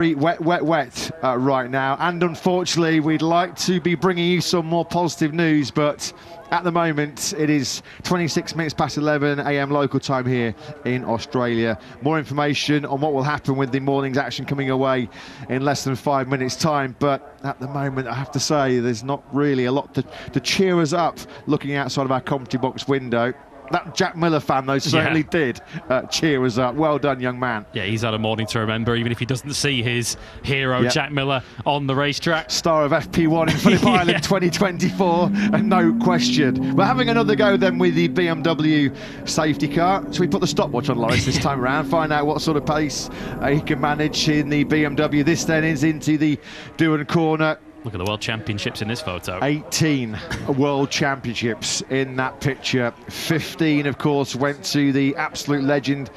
Wet right now, and unfortunately we'd like to be bringing you some more positive news, but at the moment it is 26 minutes past 11 a.m. local time here in Australia. More information on what will happen with the morning's action coming away in less than 5 minutes time, but at the moment I have to say there's not really a lot to cheer us up looking outside of our commentary box window. That Jack Miller fan, though, certainly did cheer us up. Well done, young man. Yeah, he's had a morning to remember, even if he doesn't see his hero, Jack Miller, on the racetrack. Star of FP1 in Phillip Island 2024, and no question. We're having another go then with the BMW safety car. So we put the stopwatch on Lawrence this time around, find out what sort of pace he can manage in the BMW. This then is into the Dewan corner. Look at the World Championships in this photo. 18 World Championships in that picture. 15, of course, went to the absolute legend,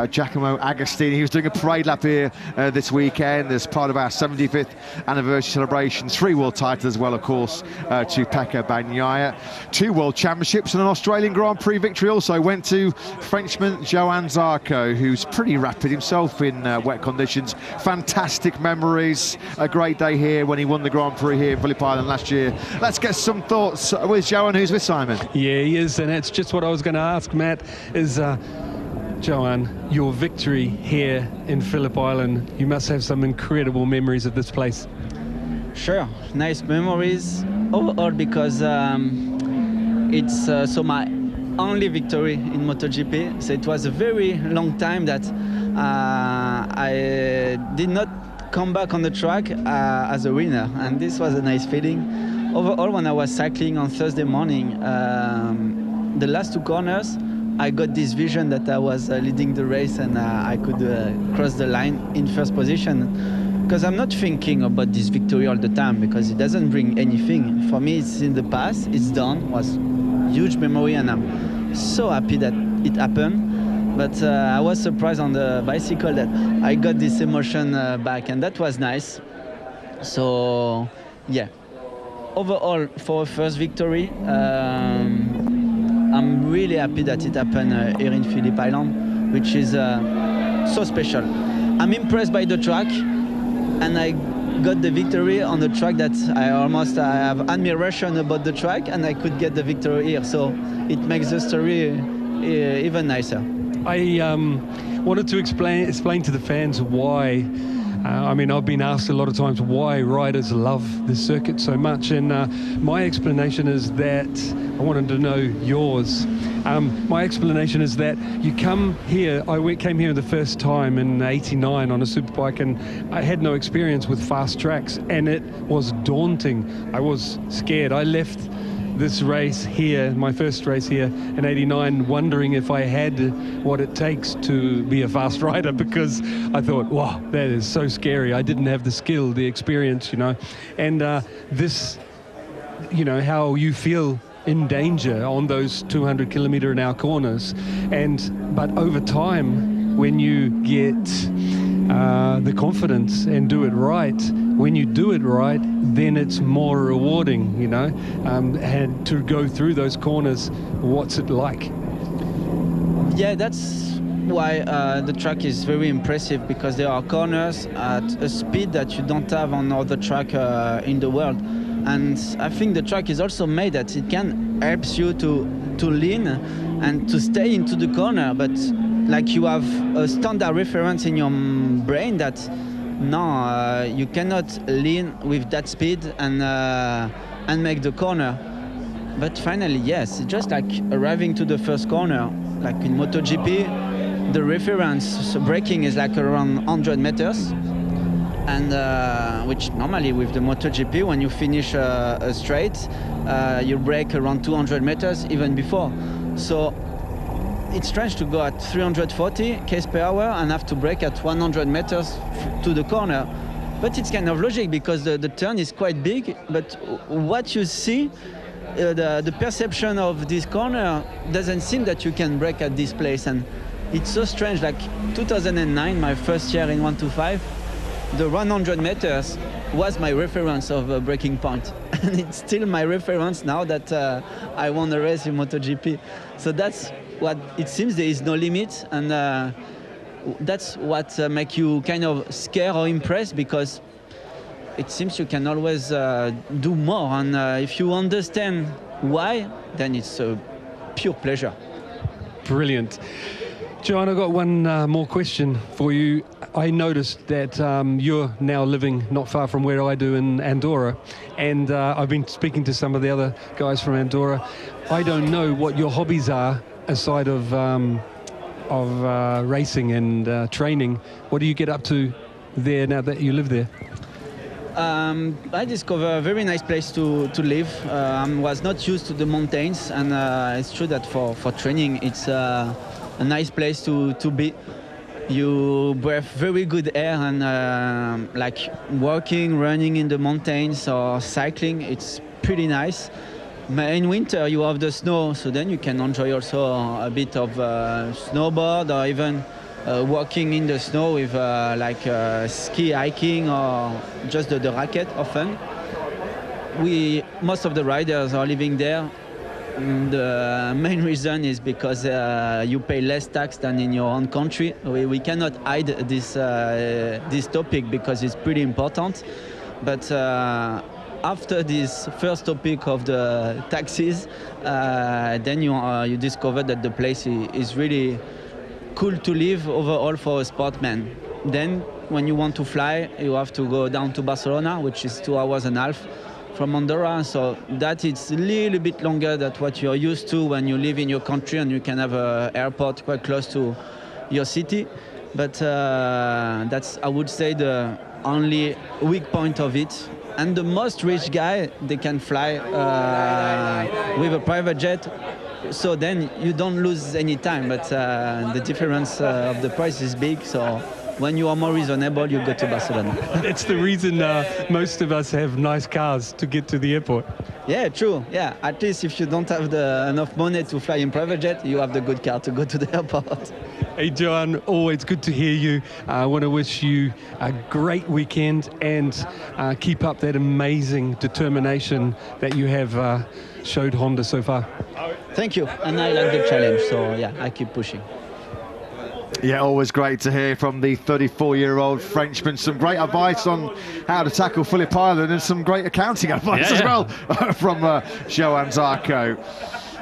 Giacomo Agostini. He was doing a parade lap here this weekend as part of our 75th anniversary celebrations. 3 world titles as well, of course, to Pecco Bagnaia. 2 World Championships and an Australian Grand Prix victory also went to Frenchman Johann Zarco, who's pretty rapid himself in wet conditions. Fantastic memories. A great day here when he won the Grand Prix here in Phillip Island last year. Let's get some thoughts with Johan, who's with Simon. Yeah, he is, and that's just what I was going to ask, Matt, is Johan, your victory here in Phillip Island, you must have some incredible memories of this place. Sure, nice memories overall, because it's so my only victory in MotoGP, so it was a very long time that I did not come back on the track as a winner, and this was a nice feeling. Overall, when I was cycling on Thursday morning, the last 2 corners, I got this vision that I was leading the race and I could cross the line in first position, because I'm not thinking about this victory all the time, because it doesn't bring anything. For me, it's in the past, it's done, it was huge memory, and I'm so happy that it happened. But I was surprised on the bicycle that I got this emotion back, and that was nice. So, yeah. Overall, for a first victory, I'm really happy that it happened here in Phillip Island, which is so special. I'm impressed by the track, and I got the victory on the track that I have admiration about the track, and I could get the victory here. So it makes the story even nicer. I wanted to explain to the fans why. I mean, I've been asked a lot of times why riders love this circuit so much, and my explanation is that I wanted to know yours. My explanation is that you come here. I came here the first time in '89 on a superbike, and I had no experience with fast tracks, and it was daunting. I was scared. I left this race here, my first race here in '89, wondering if I had what it takes to be a fast rider, because I thought, wow, that is so scary. I didn't have the skill, the experience, you know. And this, you know, how you feel in danger on those 200-kilometer-an-hour corners. But over time, when you get the confidence and do it right, when you do it right, then it's more rewarding, you know, and to go through those corners. What's it like? Yeah, that's why the track is very impressive, because there are corners at a speed that you don't have on other track in the world. And I think the track is also made that it can help you to lean and to stay into the corner, but like you have a standard reference in your brain that no, you cannot lean with that speed and make the corner. But finally, yes, just like arriving to the first corner, like in MotoGP, the reference braking is like around 100 meters, and which normally with the MotoGP, when you finish a straight, you brake around 200 meters even before. So it's strange to go at 340 km per hour and have to brake at 100 meters to the corner. But it's kind of logic, because the turn is quite big, but what you see, the perception of this corner doesn't seem that you can brake at this place. And it's so strange, like 2009, my first year in 125, the 100 meters was my reference of a braking point. And it's still my reference now that I won the race in MotoGP. So that's what it seems, there is no limit, and that's what make you kind of scared or impressed, because it seems you can always do more, and if you understand why, then it's a pure pleasure. Brilliant. Johann, I've got one more question for you. I noticed that you're now living not far from where I do in Andorra, and I've been speaking to some of the other guys from Andorra. I don't know what your hobbies are aside of racing and training. What do you get up to there now that you live there? I discovered a very nice place to live. I was not used to the mountains, and it's true that for training it's a nice place to be. You breathe very good air, and like walking, running in the mountains or cycling, it's pretty nice. In winter you have the snow, so then you can enjoy also a bit of snowboard, or even walking in the snow with like ski hiking, or just the racket often. Most of the riders are living there. The main reason is because you pay less tax than in your own country. We cannot hide this topic because it's pretty important. But after this first topic of the taxes, then you discover that the place is really cool to live overall for a sportsman. Then when you want to fly, you have to go down to Barcelona, which is 2.5 hours from Andorra, so that it's a little bit longer than what you're used to when you live in your country and you can have an airport quite close to your city. But that's, I would say, the only weak point of it. And the most rich guy, they can fly with a private jet, so then you don't lose any time, but the difference of the price is big, so when you are more reasonable, you go to Barcelona. That's the reason most of us have nice cars to get to the airport. Yeah, true. Yeah, at least if you don't have enough money to fly in private jet, you have the good car to go to the airport. Hey, Johann, always good to hear you. I want to wish you a great weekend, and keep up that amazing determination that you have showed Honda so far. Thank you, and I like the challenge, so yeah, I keep pushing. Yeah, always great to hear from the 34-year-old Frenchman. Some great advice on how to tackle Phillip Island, and some great accounting advice as well from Johann Zarco,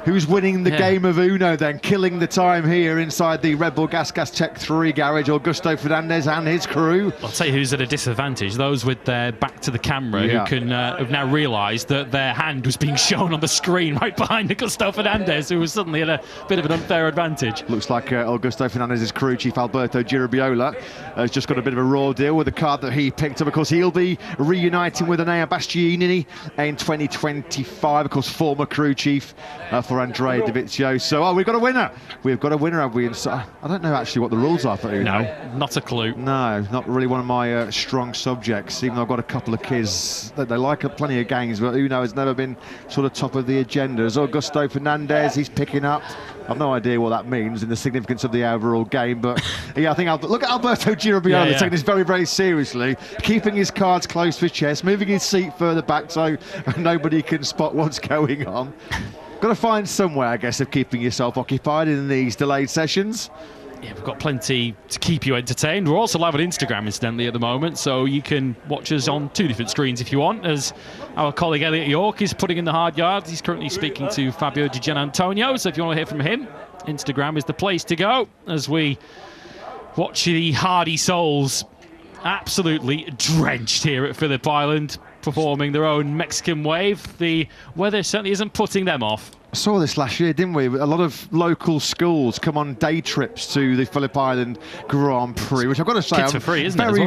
who's winning the game of Uno then, killing the time here inside the Red Bull Gas Tech 3 garage. Augusto Fernandez and his crew. I'll tell you who's at a disadvantage. Those with their back to the camera who can have now realised that their hand was being shown on the screen right behind Augusto Fernandez, who was suddenly at a bit of an unfair advantage. Looks like Augusto Fernandez's crew chief Alberto Girabiola has just got a bit of a raw deal with the car that he picked up. Of course, he'll be reuniting with Enea Bastianini in 2025. Of course, former crew chief for Andrea Dovizioso. So, we've got a winner. We've got a winner, have we? I don't know actually what the rules are for Uno. No, not a clue. No, not really one of my strong subjects, even though I've got a couple of kids that they like plenty of games, but Uno has never been sort of top of the agenda. As Augusto Fernandez, he's picking up. I've no idea what that means in the significance of the overall game, but yeah, I think look at Alberto Girabiola taking this very, very seriously, keeping his cards close to his chest, moving his seat further back so nobody can spot what's going on. Got to find some way, I guess, of keeping yourself occupied in these delayed sessions. Yeah, we've got plenty to keep you entertained. We're also live on Instagram, incidentally, at the moment, so you can watch us on 2 different screens if you want, as our colleague Elliot York is putting in the hard yards. He's currently speaking to Fabio Di Giannantonio, so if you want to hear from him, Instagram is the place to go, as we watch the hardy souls absolutely drenched here at Phillip Island, performing their own Mexican wave. The weather certainly isn't putting them off. Saw this last year, didn't we? A lot of local schools come on day trips to the Phillip Island Grand Prix, which I've got to say, I'm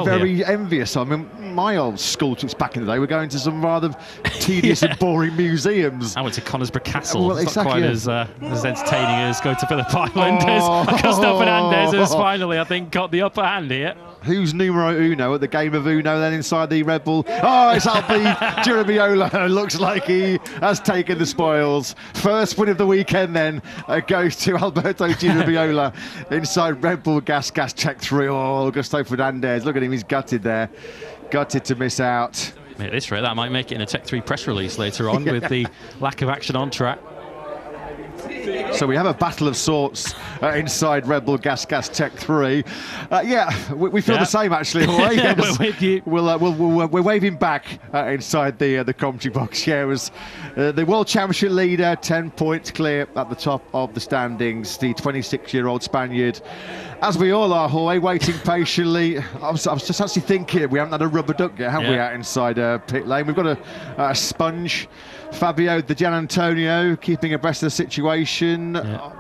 very envious. I mean, my old school trips back in the day were going to some rather tedious and boring museums. I went to Conisbrough Castle. Well, it's not quite as entertaining as go to Phillip Island. Augusto Fernandez has finally, I think, got the upper hand here. Who's numero uno at the game of Uno then inside the Red Bull? Oh, it's Alberto Girabiola. Looks like he has taken the spoils. First win of the weekend then goes to Alberto Girabiola inside Red Bull Gas Tech 3. Oh, Augusto Fernandez, look at him, he's gutted there. Gutted to miss out. At this rate, that might make it in a Tech 3 press release later on with the lack of action on track. So we have a battle of sorts inside Red Bull Gas Tech 3. Yeah, we feel the same actually. Yeah, we're with you. We're waving back inside the commentary box. Yeah, it was the World Championship leader, 10 points clear at the top of the standings. The 26-year-old Spaniard, as we all are, Jorge, waiting patiently. I was just actually thinking, we haven't had a rubber duck yet, have we, out inside pit lane? We've got a sponge. Fabio Di Giannantonio keeping abreast of the situation,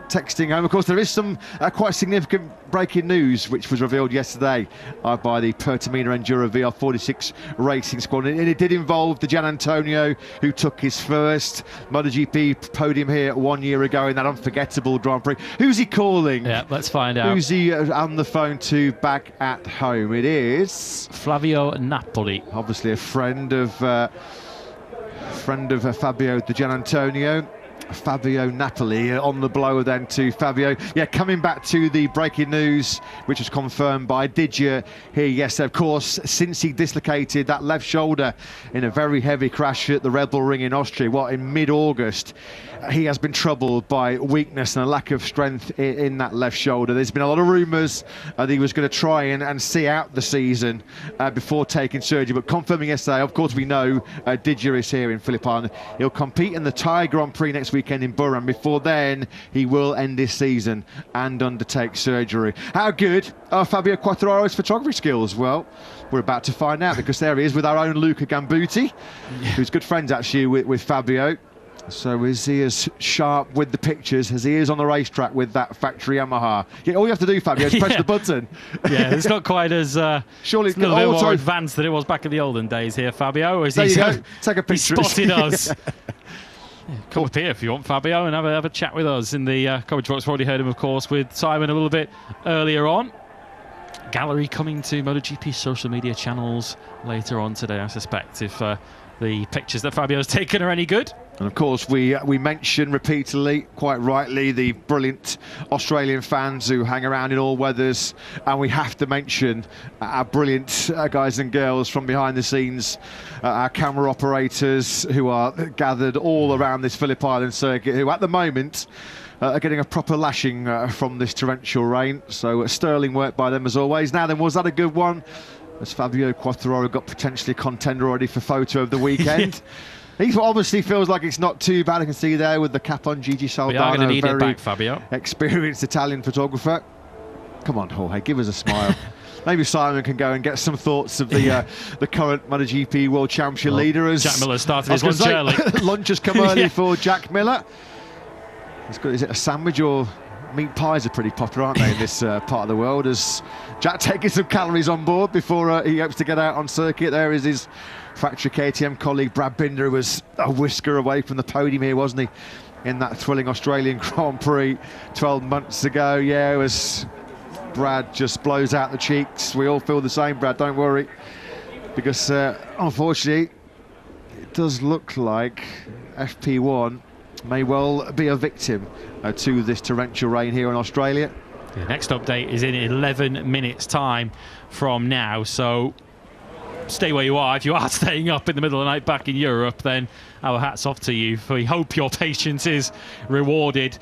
texting home. Of course, there is some quite significant breaking news which was revealed yesterday by the Pertamina Enduro VR46 racing squad, and it did involve Di Giannantonio, who took his first MotoGP podium here 1 year ago in that unforgettable Grand Prix. Who's he calling? Yeah, let's find out. Who's he on the phone to back at home? It is Flavio Napoli, obviously a friend of Fabio Di Giannantonio. Fabio Napoli on the blower then to Fabio. Yeah, coming back to the breaking news, which was confirmed by Digia here yesterday. Of course, since he dislocated that left shoulder in a very heavy crash at the Red Bull Ring in Austria, in mid-August, he has been troubled by weakness and a lack of strength in that left shoulder. There's been a lot of rumours that he was going to try and see out the season before taking surgery, but confirming yesterday, of course we know Digia is here in Phillip Island. He'll compete in the Thai Grand Prix next weekend in Buran. Before then, he will end this season and undertake surgery. How good are Fabio Quartararo's photography skills? Well, we're about to find out, because there he is with our own Luca Gambuti, who's good friends actually with Fabio. So is he as sharp with the pictures as he is on the racetrack with that factory Yamaha? Yeah, all you have to do, Fabio, is press the button. Yeah, it's not quite as surely it's a little bit more advanced than it was back in the olden days here, Fabio. There you go. Take a picture. He spotted us. Come up here if you want, Fabio, and have a chat with us in the commentary box. We've already heard him, of course, with Simon a little bit earlier on. Gallery coming to MotoGP social media channels later on today, I suspect, if the pictures that Fabio's taken are any good. And of course, we mention repeatedly, quite rightly, the brilliant Australian fans who hang around in all weathers, and we have to mention our brilliant guys and girls from behind the scenes, our camera operators who are gathered all around this Phillip Island circuit, who at the moment are getting a proper lashing from this torrential rain. So sterling work by them as always. Now then, was that a good one? As Fabio Quartararo got potentially a contender already for photo of the weekend. He obviously feels like it's not too bad. I can see there with the cap on, Gigi Saldana. We are going to need very it back, Fabio. Experienced Italian photographer. Come on, Jorge, give us a smile. Maybe Simon can go and get some thoughts of the current MotoGP World Championship leader. As Jack Miller started his lunch early. Lunch has come early for Jack Miller. Is it a sandwich or meat pies are pretty popular, aren't they, in this part of the world? As Jack taking some calories on board before he hopes to get out on circuit. There is his factory KTM colleague Brad Binder, who was a whisker away from the podium here, wasn't he, in that thrilling Australian Grand Prix 12 months ago. Yeah, it was. Brad just blows out the cheeks. We all feel the same, Brad, don't worry, because unfortunately it does look like FP1 may well be a victim to this torrential rain here in Australia. The next update is in 11 minutes time from now, so stay where you are. If you are staying up in the middle of the night back in Europe, then our hats off to you. We hope your patience is rewarded.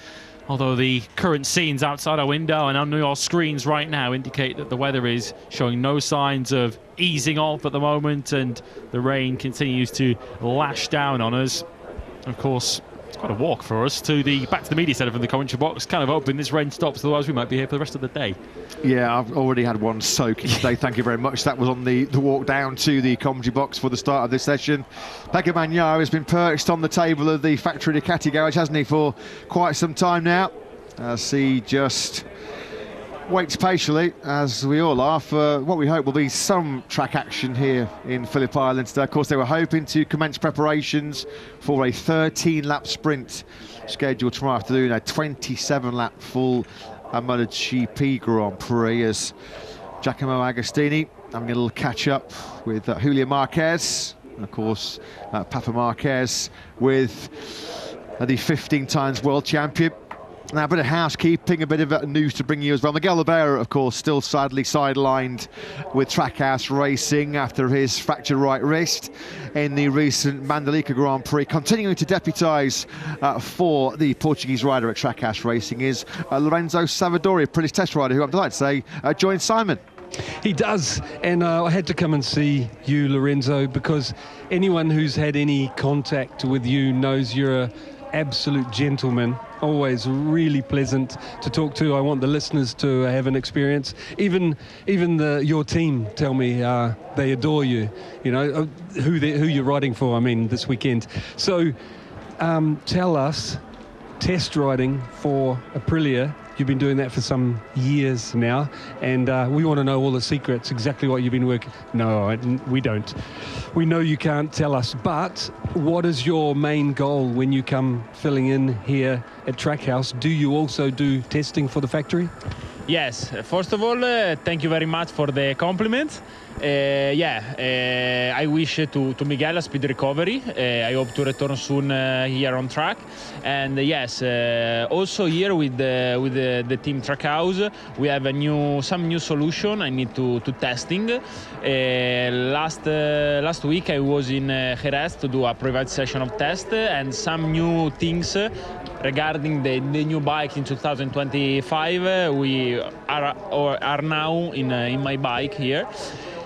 Although the current scenes outside our window and on your screens right now indicate that the weather is showing no signs of easing off at the moment, and the rain continues to lash down on us. Of course, it's quite a walk for us back to the media centre from the commentary box. Kind of hoping this rain stops, otherwise we might be here for the rest of the day. Yeah, I've already had one soaking today, thank you very much. That was on the walk down to the commentary box for the start of this session. Pecco Bagnaia has been perched on the table of the factory Ducati garage, hasn't he, for quite some time now, as he just waits patiently, as we all are, for what we hope will be some track action here in Phillip Island today. Of course, they were hoping to commence preparations for a 13-lap sprint scheduled tomorrow afternoon, a 27-lap full MotoGP Grand Prix, as Giacomo Agostini having a little catch-up with Julian Marquez, and of course Papa Marquez with the 15 times world champion Now, a bit of housekeeping, a bit of news to bring you as well. Miguel Oliveira, of course, still sadly sidelined with Trackhouse Racing after his fractured right wrist in the recent Mandalika Grand Prix. Continuing to deputise for the Portuguese rider at Trackhouse Racing is Lorenzo Savadori, a British test rider, who I'm delighted to say joined Simon. He does, and I had to come and see you, Lorenzo, because anyone who's had any contact with you knows you're an absolute gentleman. Always really pleasant to talk to. I want the listeners to have an experience. Even your team tell me they adore you. You know who you're riding for. I mean, this weekend. So tell us, test riding for Aprilia. You've been doing that for some years now, and we want to know all the secrets, exactly what you've been working. No, we don't. We know you can't tell us, but what is your main goal when you come filling in here at Trackhouse? Do you also do testing for the factory? Yes, first of all, thank you very much for the compliment. I wish to Miguel a speedy recovery. I hope to return soon here on track. And yes, also here with the team Trackhouse, we have some new solution. I need to testing. Last week I was in Jerez to do a private session of test and some new things regarding the new bike in 2025. We are now in my bike here.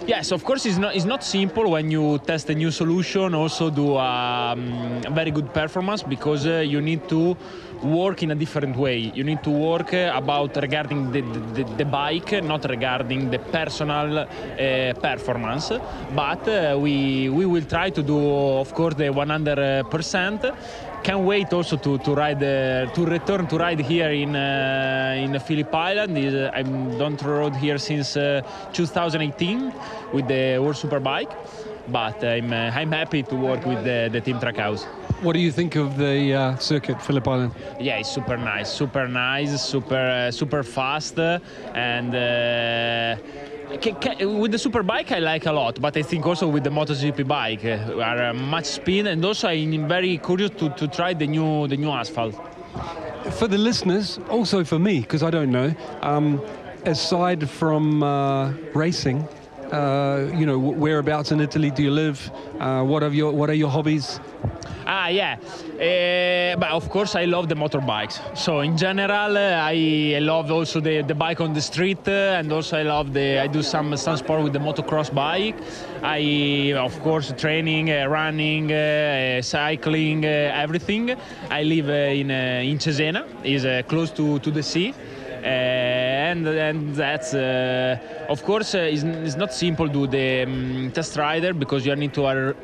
Yes, of course, it's not simple when you test a new solution, also do a very good performance, because you need to work in a different way. You need to work regarding the bike, not regarding the personal performance. But we will try to do, of course, the 100%. Can't wait also to return to ride here in Phillip Island. I don't ride here since 2018 with the World Superbike, but I'm happy to work with the team Trackhouse. What do you think of the circuit, Phillip Island? Yeah, it's super nice, super fast, and. With the Superbike I like a lot, but I think also with the MotoGP bike are much speed, and also I'm very curious to try the new asphalt. For the listeners, also for me, because I don't know, aside from racing, whereabouts in Italy do you live? What are your hobbies? But of course I love the motorbikes. So in general, I love also the bike on the street, and also I do some sport with the motocross bike. I of course training, running, cycling, everything. I live in Cesena, is close to the sea. And that's of course is not simple to do the test rider, because you need to are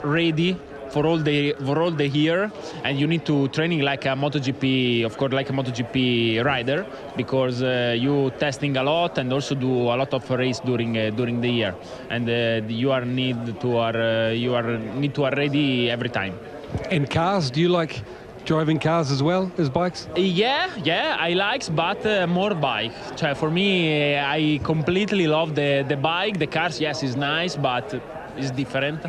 ready for all the year, and you need to training like a MotoGP, of course, like a MotoGP rider, because you testing a lot and also do a lot of race during the year, and you need to are ready every time. And cars, do you like driving cars as well as bikes? Yeah, I like, but more bike. So for me, I completely love the bike. The cars, yes, is nice, but it's different.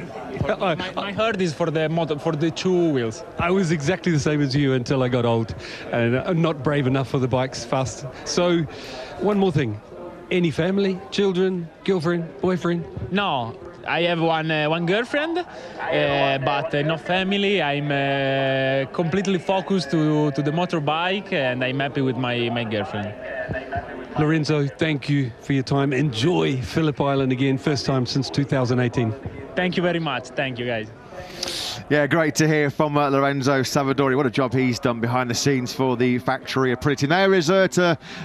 My heart is for the two wheels. I was exactly the same as you until I got old, and I'm not brave enough for the bikes fast. So, one more thing: any family, children, girlfriend, boyfriend? No. I have one girlfriend, but no family. I'm completely focused to the motorbike, and I'm happy with my girlfriend. Lorenzo, thank you for your time. Enjoy Phillip Island again, first time since 2018. Thank you very much. Thank you, guys. Yeah, great to hear from Lorenzo Savadori. What a job he's done behind the scenes for the factory Aprilia team. There is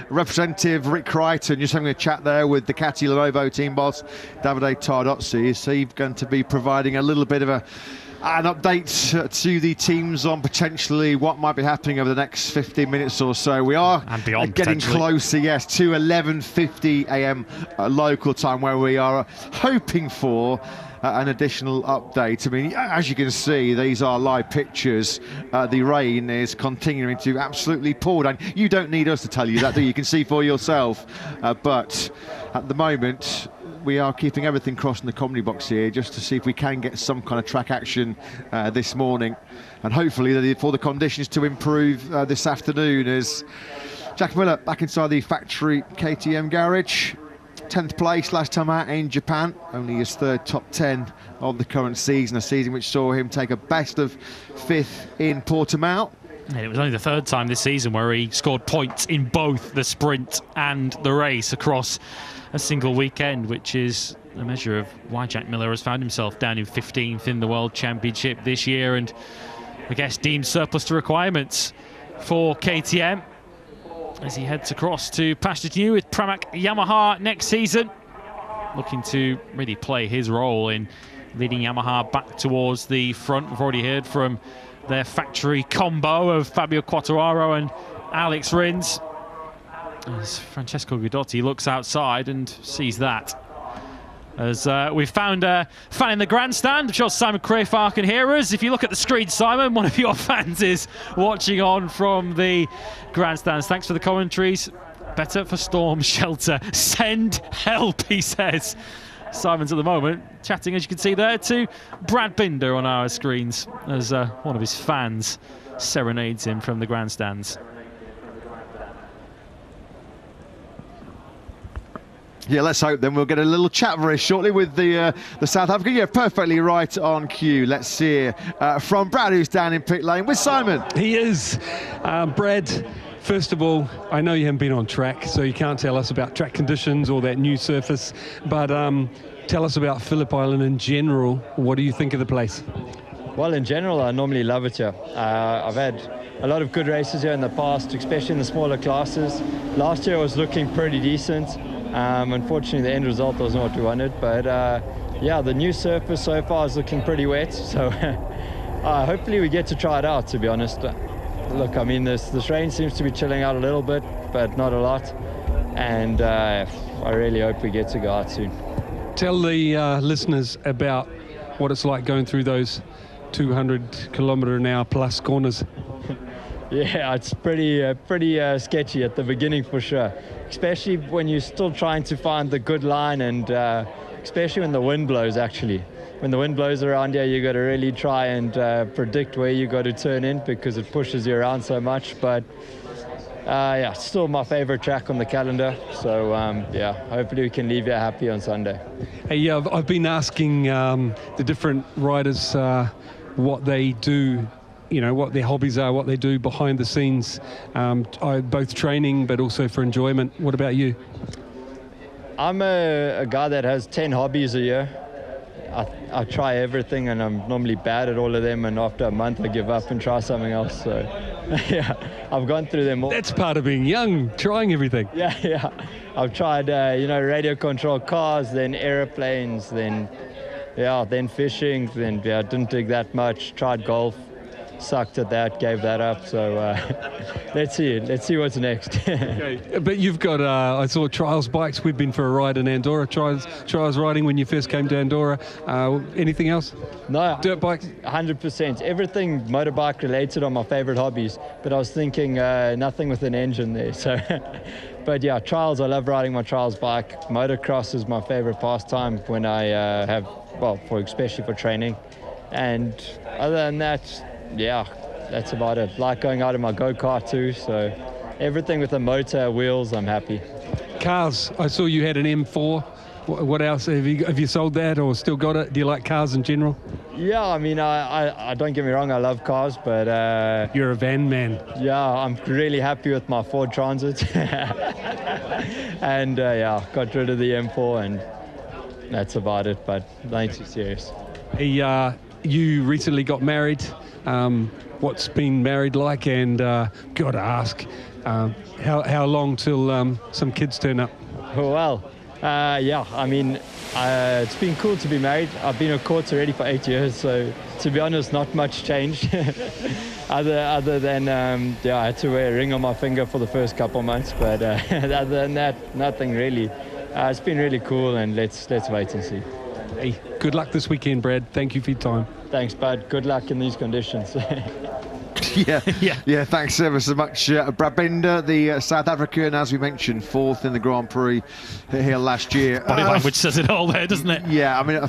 Representative Rick Crichton just having a chat there with the Ducati Lenovo team boss, Davide Tardozzi. So he's going to be providing a little bit of an update to the teams on potentially what might be happening over the next 15 minutes or so. We are getting closer, yes, to 11:50 a.m. Local time, where we are hoping for an additional update. I mean, as you can see, these are live pictures. The rain is continuing to absolutely pour down. You don't need us to tell you that, do you? You can see for yourself. But at the moment, we are keeping everything crossed in the comedy box here, just to see if we can get some kind of track action this morning, and hopefully for the conditions to improve this afternoon, as Jack Miller back inside the factory KTM garage. 10th place last time out in Japan, only his third top 10 of the current season, a season which saw him take a best of 5th in Portimao. And it was only the third time this season where he scored points in both the sprint and the race across a single weekend, which is a measure of why Jack Miller has found himself down in 15th in the World Championship this year, and I guess deemed surplus to requirements for KTM as he heads across to pasture new with Pramac Yamaha next season, looking to really play his role in leading Yamaha back towards the front. We've already heard from their factory combo of Fabio Quartararo and Alex Rins, as Francesco Guidotti looks outside and sees that. As we've found a fan in the grandstand. I'm sure Simon Crayfar can hear us. If you look at the screen, Simon, one of your fans is watching on from the grandstands. Thanks for the commentaries. Better for storm shelter. Send help, he says. Simon's at the moment chatting, as you can see there, to Brad Binder on our screens as one of his fans serenades him from the grandstands. Yeah, let's hope then we'll get a little chat very shortly with the South African. Yeah, perfectly right on cue. Let's hear from Brad, who's down in pit lane with Simon. He is. Brad, first of all, I know you haven't been on track, so you can't tell us about track conditions or that new surface, but tell us about Phillip Island in general. What do you think of the place? Well, in general, I normally love it here. I've had a lot of good races here in the past, especially in the smaller classes. Last year I was looking pretty decent. Unfortunately, the end result wasn't what we wanted, but yeah, the new surface so far is looking pretty wet, so hopefully we get to try it out, to be honest. Look, I mean, this rain seems to be chilling out a little bit, but not a lot, and I really hope we get to go out soon. Tell the listeners about what it's like going through those 200-kilometre-an-hour plus corners. Yeah, it's pretty sketchy at the beginning for sure, especially when you're still trying to find the good line, and especially when the wind blows. Actually, when the wind blows around here, you got to really try and predict where you got to turn in, because it pushes you around so much. But yeah, still my favorite track on the calendar. So yeah, hopefully we can leave you happy on Sunday. Hey, yeah, I've been asking the different riders what they do, you know, what their hobbies are, what they do behind the scenes, both training but also for enjoyment. What about you? I'm a guy that has 10 hobbies a year. I try everything, and I'm normally bad at all of them, and after a month I give up and try something else. So yeah, I've gone through them all. That's part of being young, trying everything. Yeah. I've tried radio controlled cars, then airplanes, then fishing, then didn't dig that much. Tried golf, sucked at that, gave that up. So let's see what's next. Okay. But you've got I saw trials bikes. We've been for a ride in Andorra, trials riding when you first came to Andorra. Anything else? No, dirt bikes? 100%. Everything motorbike related are my favorite hobbies, but I was thinking nothing with an engine there. So but yeah, trials, I love riding my trials bike. Motocross is my favorite pastime when I especially for training. And other than that, yeah, that's about it. Like going out in my go-kart too, so everything with a motor, wheels, I'm happy. Cars, I saw you had an M4. What else? Have you sold that or still got it? Do you like cars in general? Yeah, I mean, I don't get me wrong, I love cars, but you're a van man. Yeah, I'm really happy with my Ford Transit. And yeah, got rid of the M4, and that's about it, but nothing too serious. Hey, you recently got married. What's been married like? And got to ask, how long till some kids turn up? Well, yeah, I mean, it's been cool to be married. I've been a court already for 8 years, so to be honest, not much changed. other than, I had to wear a ring on my finger for the first couple of months, but other than that, nothing really. It's been really cool, and let's wait and see. Hey, good luck this weekend, Brad. Thank you for your time. Thanks, bud. Good luck in these conditions. Yeah. Thanks ever so much, Brad Binder, the South African, as we mentioned, 4th in the Grand Prix here last year. Body language says it all there, doesn't it? Yeah, I mean,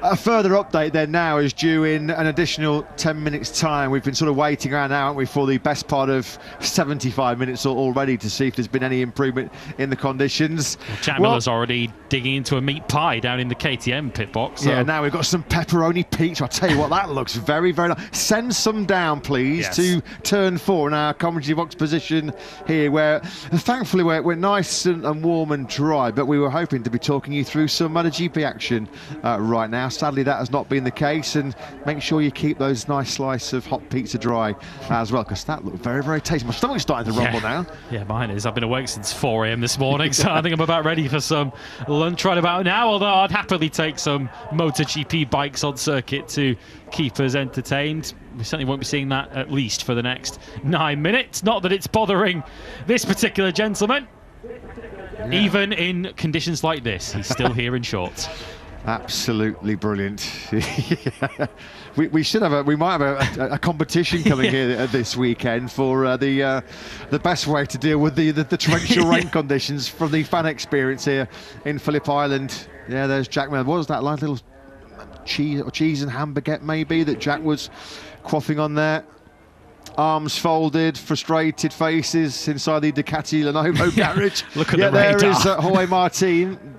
a further update there now is due in an additional 10 minutes time. We've been sort of waiting around now, haven't we, for the best part of 75 minutes already to see if there's been any improvement in the conditions. Jack Miller's already digging into a meat pie down in the KTM pit box. So. Yeah, now we've got some pepperoni pizza. I'll tell you what, that looks very, very nice. Send some down, please, to turn 4 in our commentary box position here, where thankfully we're nice and warm and dry, but we were hoping to be talking you through some MotoGP action right now. Sadly, that has not been the case, and make sure you keep those nice slice of hot pizza dry as well, because that looked very, very tasty. My stomach's starting to rumble now. Yeah, mine is. I've been awake since 4 a.m. this morning, so I think I'm about ready for some lunch right about now, although I'd happily take some MotoGP bikes on circuit to keep us entertained. We certainly won't be seeing that at least for the next 9 minutes. Not that it's bothering this particular gentleman. Yeah. Even in conditions like this, he's still here in shorts. Absolutely brilliant. we should have we might have a competition coming here this weekend for the best way to deal with the torrential rain conditions from the fan experience here in Phillip Island. Yeah, there's Jack Miller. What was that like little cheese and hamburger maybe that Jack was quaffing on there? Arms folded, frustrated faces inside the Ducati Lenovo garage. Look at the radar. There is Jorge Martin.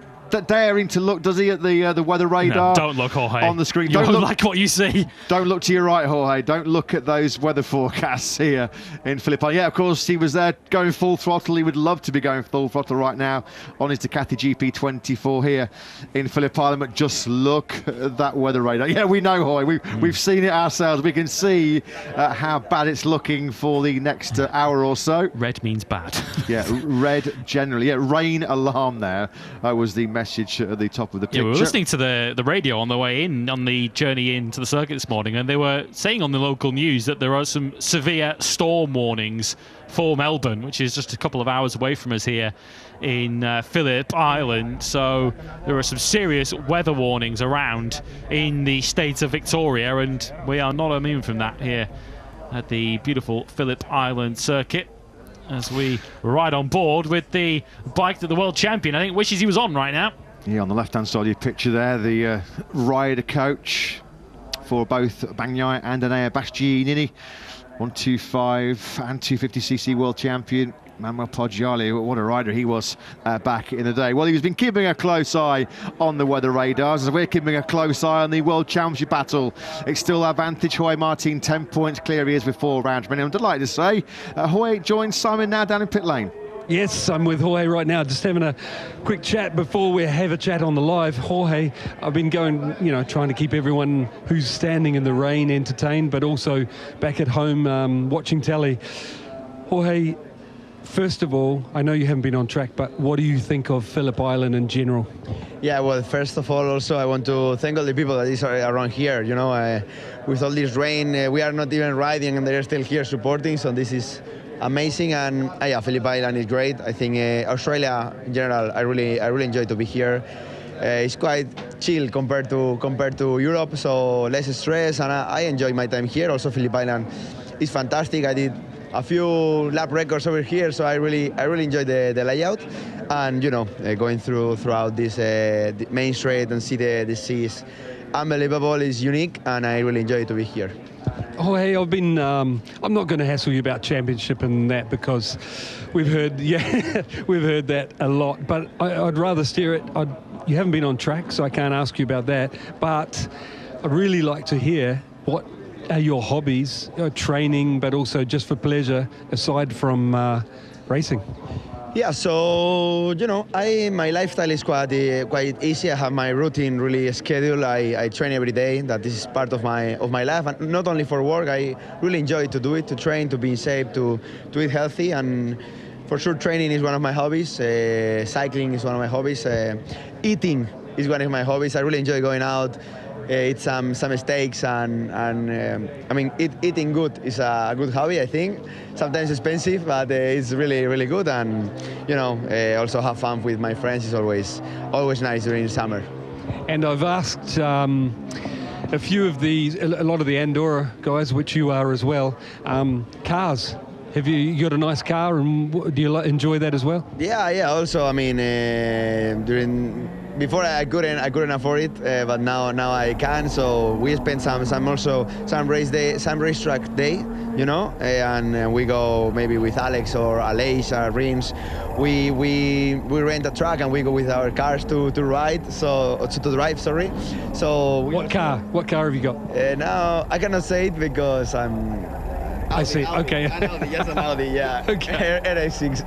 Daring to look, does he, at the weather radar? No, don't look, Jorge. On the screen. You won't like what you see. Don't look to your right, Jorge. Don't look at those weather forecasts here in Phillip Island. Yeah, of course, he was there going full throttle. He would love to be going full throttle right now on his Ducati GP24 here in Phillip Island. But just look at that weather radar. Yeah, we know, Jorge. We've seen it ourselves. We can see how bad it's looking for the next hour or so. Red means bad. Yeah, red generally. Yeah, rain alarm there was the message at the top of the picture. Yeah, we were listening to the radio on the way in, on the journey into the circuit this morning, and they were saying on the local news that there are some severe storm warnings for Melbourne, which is just a couple of hours away from us here in Phillip Island. So there are some serious weather warnings around in the state of Victoria, and we are not immune from that here at the beautiful Phillip Island circuit, as we ride on board with the bike that the world champion, I think, wishes he was on right now. Yeah, on the left-hand side of your picture there, the rider coach for both Bagnaia and Enea Bastianini, 125 and 250cc world champion. Manuel Poggiali, what a rider he was back in the day. Well, he's been keeping a close eye on the weather radars, as we're keeping a close eye on the World Championship battle. It's still advantage. Jorge Martin 10 points clear he is with 4 rounds. I'm delighted to say Jorge joins Simon now down in pit lane. Yes, I'm with Jorge right now, just having a quick chat before we have a chat on the live. Jorge, I've been going, trying to keep everyone who's standing in the rain entertained, but also back at home watching telly. Jorge, first of all, I know you haven't been on track, but what do you think of Phillip Island in general? Yeah, well, first of all, also I want to thank all the people that is around here. With all this rain, we are not even riding and they're still here supporting, so this is amazing. And yeah, Phillip Island is great. I think Australia in general, I really enjoy to be here. It's quite chill compared to Europe, so less stress, and I enjoy my time here. Also, Phillip Island is fantastic. I did a few lap records over here, so I really enjoy the layout, and going throughout this main straight and see the seas, unbelievable. It's unique, and I really enjoy to be here. Oh, hey, I've been. I'm not going to hassle you about championship and that, because we've heard that a lot. But I'd rather steer it. You haven't been on track, so I can't ask you about that. But I'd really like to hear what are your hobbies, training, but also just for pleasure, aside from racing. Yeah, so my lifestyle is quite easy. I have my routine really scheduled. I train every day. That is part of my life, and not only for work. I really enjoy to do it, to train, to be in shape, to eat healthy, and for sure training is one of my hobbies. Cycling is one of my hobbies. Eating is one of my hobbies. I really enjoy going out, eat some steaks, and I mean, eating good is a good hobby, I think. Sometimes expensive, but it's really, really good. And also have fun with my friends is always nice during the summer. And I've asked a few of these, a lot of the Andorra guys, which you are as well, cars. Have you got a nice car, and do you enjoy that as well? Yeah. Also, I mean, before I couldn't afford it, but now I can. So we spend some racetrack day, you know, and we go maybe with Alex or Aleix or Rims. We rent a truck and we go with our cars to ride. So to drive, sorry. So what car have you got? Now I cannot say it because I see. Okay. An Audi, yeah. Okay. RS6.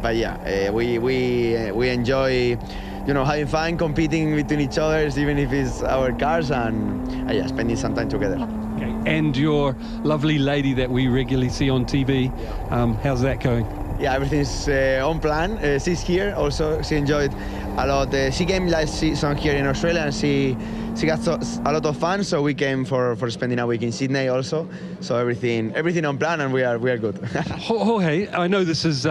But yeah, we enjoy, you know, having fun, competing between each other, even if it's our cars, and yeah, spending some time together. Okay. And your lovely lady that we regularly see on TV, how's that going? Yeah, everything's on plan. She's here also. She enjoyed a lot. She came last season here in Australia, and she got a lot of fun. So we came for spending a week in Sydney also. So everything on plan, and we are good. Jorge, I know this is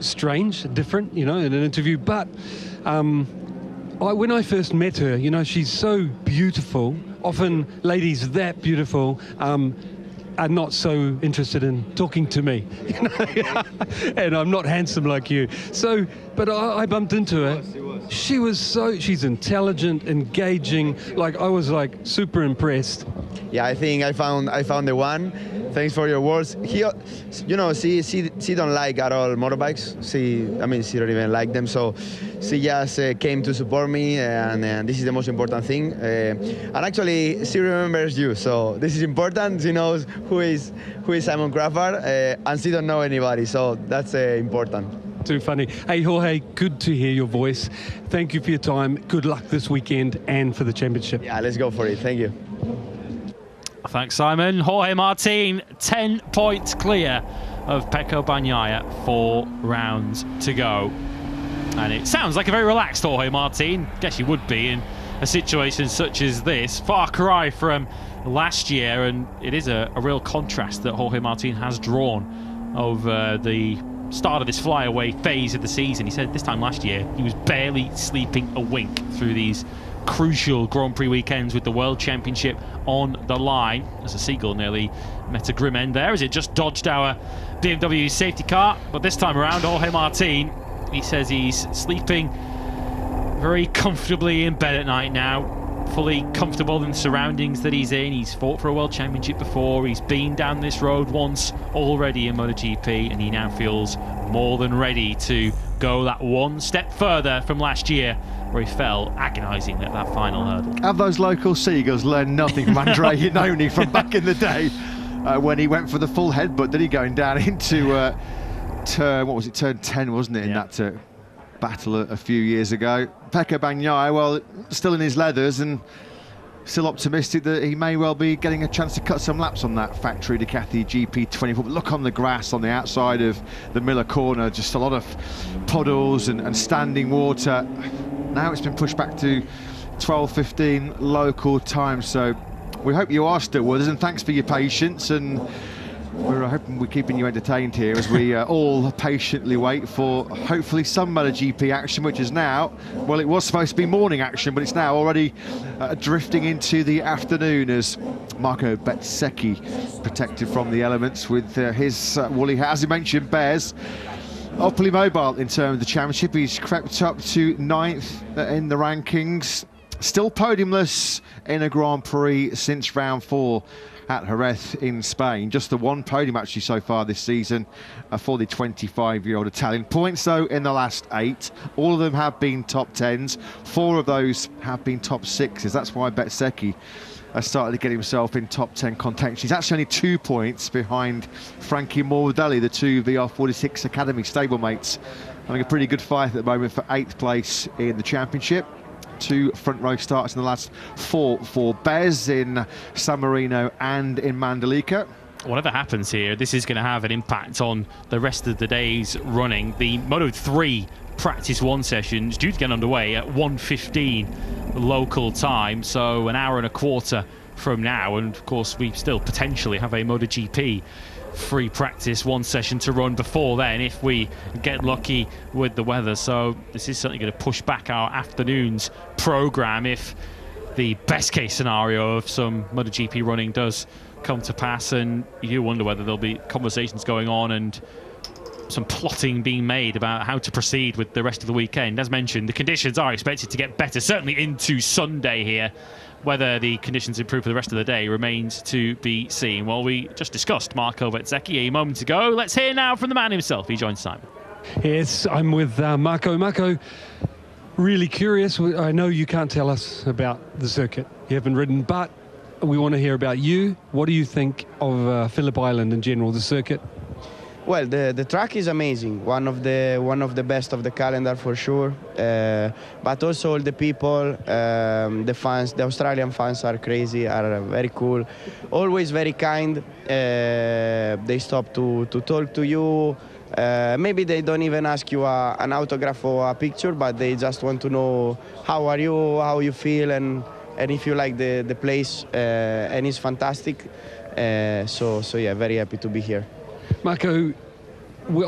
strange, different, you know, in an interview, but when I first met her, you know, she's so beautiful. Often ladies that beautiful are not so interested in talking to me, you know? And I'm not handsome like you. So, but I bumped into her. She's intelligent, engaging. Like, I was like super impressed. Yeah, I think I found the one. Thanks for your words. She don't like at all motorbikes. She don't even like them. So she just came to support me, and this is the most important thing. And actually, she remembers you. So this is important. She knows who is Simon Crawford, and she don't know anybody. So that's important. Too funny. Hey, Jorge, good to hear your voice. Thank you for your time. Good luck this weekend and for the championship. Yeah, let's go for it. Thank you. Thanks, Simon. Jorge Martin, 10 points clear of Pecco Bagnaia, 4 rounds to go. And it sounds like a very relaxed Jorge Martin. Guess he would be in a situation such as this. Far cry from last year, and it is a real contrast that Jorge Martin has drawn over the start of this flyaway phase of the season. He said this time last year he was barely sleeping a wink through these crucial Grand Prix weekends with the World Championship on the line, as a seagull nearly met a grim end there as it just dodged our BMW safety car. But this time around, Jorge Martin, he says he's sleeping very comfortably in bed at night now, fully comfortable in the surroundings that he's in. He's fought for a World Championship before, he's been down this road once already in MotoGP, and he now feels more than ready to go that one step further from last year, where he fell agonising at that final hurdle. Have those local seagulls learned nothing from Andrea Iannone from back in the day when he went for the full headbutt, did he, going down into turn 10, wasn't it, in that battle a few years ago. Pecco Bagnaia, well, still in his leathers and still optimistic that he may well be getting a chance to cut some laps on that factory Ducati GP24. But look on the grass on the outside of the Miller corner, just a lot of puddles and standing water. Now it's been pushed back to 12:15 local time, so we hope you are still with us, and thanks for your patience, and we're hoping we're keeping you entertained here as we all patiently wait for hopefully some MotoGP action, which is now, well, it was supposed to be morning action, but it's now already drifting into the afternoon as Marco Bezzecchi, protected from the elements with his woolly hat, as he mentioned, bears. Opally mobile in terms of the championship. He's crept up to 9th in the rankings. Still podiumless in a Grand Prix since round 4 at Jerez in Spain. Just the one podium actually so far this season for the 25-year-old Italian. Points though in the last 8. All of them have been top 10s. 4 of those have been top 6s. That's why Bezzecchi has started to get himself in top 10 contention. He's actually only 2 points behind Frankie Morbidelli, the 2 VR46 Academy stablemates. Having a pretty good fight at the moment for 8th place in the championship. 2 front row starts in the last 4 for Bez in San Marino and in Mandalika. Whatever happens here, this is going to have an impact on the rest of the day's running. The Moto3 practice 1 session is due to get underway at 1:15 local time, so an hour and a quarter from now, and of course we still potentially have a MotoGP free practice 1 session to run before then if we get lucky with the weather. So this is certainly going to push back our afternoon's program if the best case scenario of some MotoGP running does come to pass, and you do wonder whether there'll be conversations going on and some plotting being made about how to proceed with the rest of the weekend. As mentioned, the conditions are expected to get better, certainly into Sunday here. Whether the conditions improve for the rest of the day remains to be seen. Well, we just discussed Marco Bezzecchi a moment ago. Let's hear now from the man himself. He joins Simon. Yes, I'm with Marco. Marco, really curious. I know you can't tell us about the circuit. You haven't ridden, but we want to hear about you. What do you think of Phillip Island in general, the circuit? Well, the track is amazing. One of the best of the calendar for sure. But also all the people, the fans, the Australian fans are crazy, are very cool, always very kind. They stop to talk to you. Maybe they don't even ask you an autograph or a picture, but they just want to know how are you, how you feel, and if you like the place. And it's fantastic. So yeah, very happy to be here. Marco,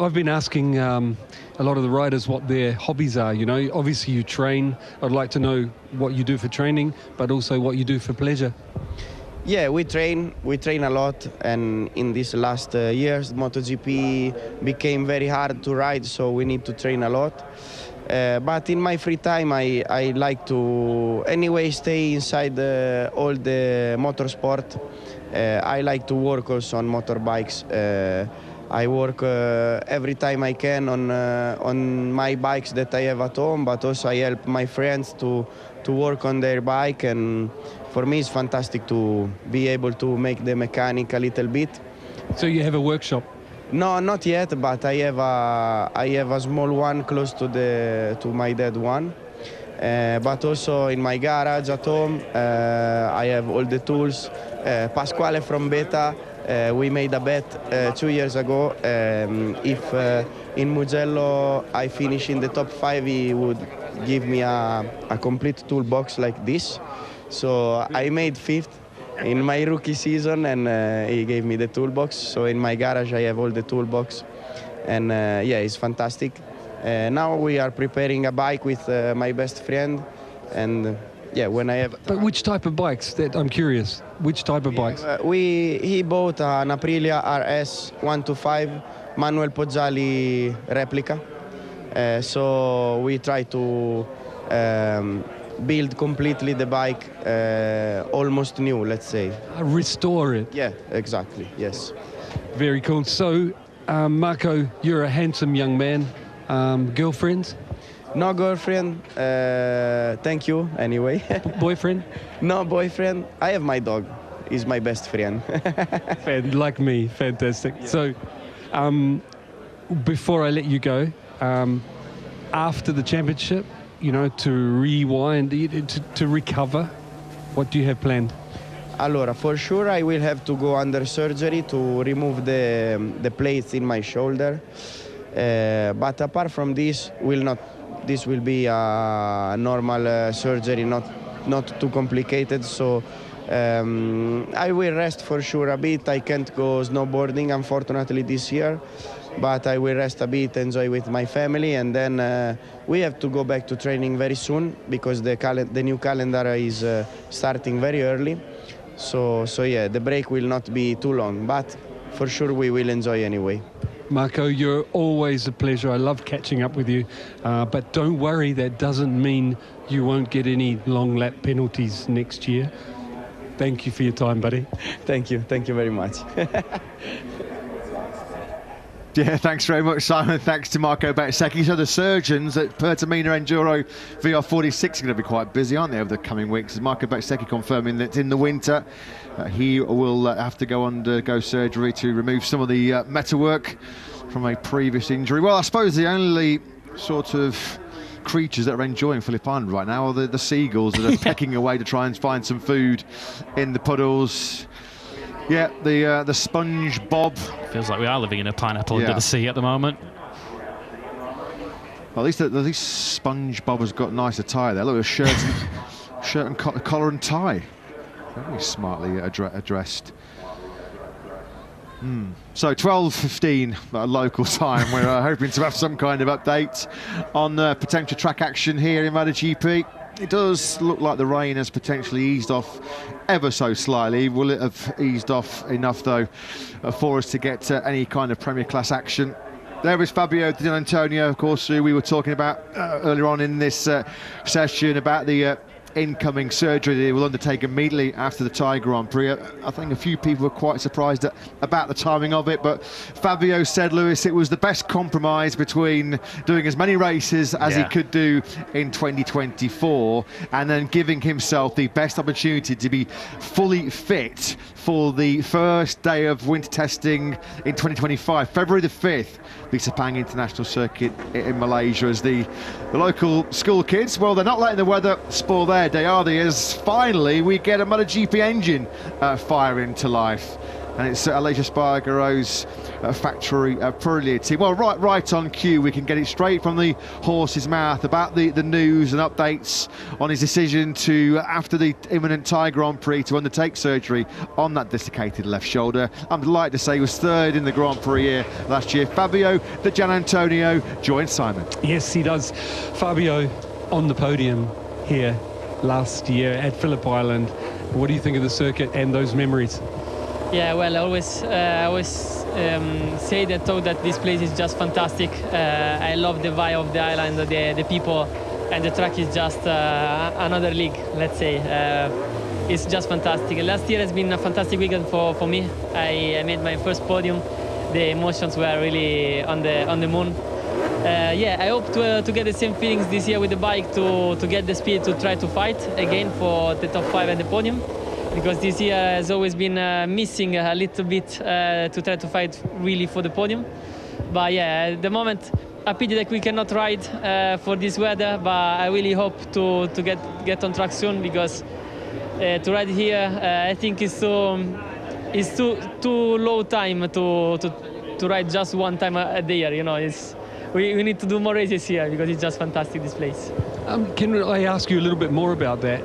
I've been asking a lot of the riders what their hobbies are. You know, obviously you train. I'd like to know what you do for training, but also what you do for pleasure. Yeah, we train a lot, and in these last years, MotoGP became very hard to ride, so we need to train a lot. But in my free time, I like to anyway stay inside all the motorsport. I like to work also on motorbikes. I work every time I can on my bikes that I have at home, but also I help my friends to work on their bike, and for me it's fantastic to be able to make the mechanic a little bit. So you have a workshop? No, not yet, but I have a small one close to my dad one. But also in my garage at home, I have all the tools. Pasquale from Beta, we made a bet 2 years ago. If in Mugello I finish in the top 5, he would give me a complete toolbox like this. So I made 5th in my rookie season, and he gave me the toolbox. So in my garage I have all the toolbox, and yeah, it's fantastic. Now we are preparing a bike with my best friend, and yeah, when I have... But which type of bikes? I'm curious. Which type of bikes? He bought an Aprilia RS 125 Manuel Pozzali replica. So we try to build completely the bike, almost new, let's say. Restore it. Yeah, exactly, yes. Very cool. So, Marco, you're a handsome young man. Girlfriend? No girlfriend, thank you, anyway. Boyfriend? No boyfriend. I have my dog. He's my best friend. Like me, fantastic. Yeah. So, before I let you go, after the championship, you know, to rewind, to recover, what do you have planned? Allora, for sure I will have to go under surgery to remove the plates in my shoulder. But apart from this, this will be a normal surgery, not too complicated. So I will rest for sure a bit. I can't go snowboarding, unfortunately, this year. But I will rest a bit, enjoy with my family, and then we have to go back to training very soon because the new calendar is starting very early. So yeah, the break will not be too long, but for sure we will enjoy anyway. Marco, you're always a pleasure. I love catching up with you, but don't worry, that doesn't mean you won't get any long lap penalties next year. Thank you for your time, buddy. Thank you very much. Yeah, thanks very much, Simon. Thanks to Marco Bezzecchi. So the surgeons at Pertamina Enduro VR46 are going to be quite busy, aren't they, over the coming weeks? Marco Bezzecchi confirming that in the winter he will have to undergo surgery to remove some of the metalwork from a previous injury. Well, I suppose the only sort of creatures that are enjoying Phillip Island right now are the seagulls that are pecking away to try and find some food in the puddles. Yeah, the sponge bob. Feels like we are living in a pineapple under the sea at the moment. Well, at least sponge bob has got nice attire there. Look, a shirt and collar and tie. Very smartly addressed. So 12:15 local time. We're hoping to have some kind of update on potential track action here in MotoGP. It does look like the rain has potentially eased off ever so slightly. Will it have eased off enough, though, for us to get any kind of Premier Class action? There is Fabio Di Giannantonio, of course, who we were talking about earlier on in this session about the incoming surgery that he will undertake immediately after the Thai Grand Prix. I think a few people were quite surprised about the timing of it, but Fabio said, Lewis, it was the best compromise between doing as many races as he could do in 2024 and then giving himself the best opportunity to be fully fit for the first day of winter testing in 2025, February the 5th, the Sepang International Circuit in Malaysia, as the local school kids, well, they're not letting the weather spoil their day, are they? As finally we get a MotoGP engine firing to life. And it's Aleix Espargaro's factory Aprilia team. Well, right on cue, we can get it straight from the horse's mouth about the news and updates on his decision to, after the imminent Thai Grand Prix, to undertake surgery on that dislocated left shoulder. I'm delighted to say he was third in the Grand Prix here last year. Fabio Di Giannantonio joins Simon. Yes, he does. Fabio on the podium here last year at Phillip Island. What do you think of the circuit and those memories? Yeah, well, I always say that, thought that this place is just fantastic. I love the vibe of the island, the people, and the track is just another league, let's say. It's just fantastic. Last year has been a fantastic weekend for me. I made my first podium. The emotions were really on the moon. Yeah, I hope to get the same feelings this year with the bike, to get the speed to try to fight again for the top 5 at the podium. Because this year has always been missing a little bit to try to fight really for the podium. But yeah, at the moment, a pity that we cannot ride for this weather, but I really hope to get on track soon, because to ride here, I think it's too low time to ride just one time a day here. You know, we need to do more races here, because it's just fantastic, this place. Can I ask you a little bit more about that?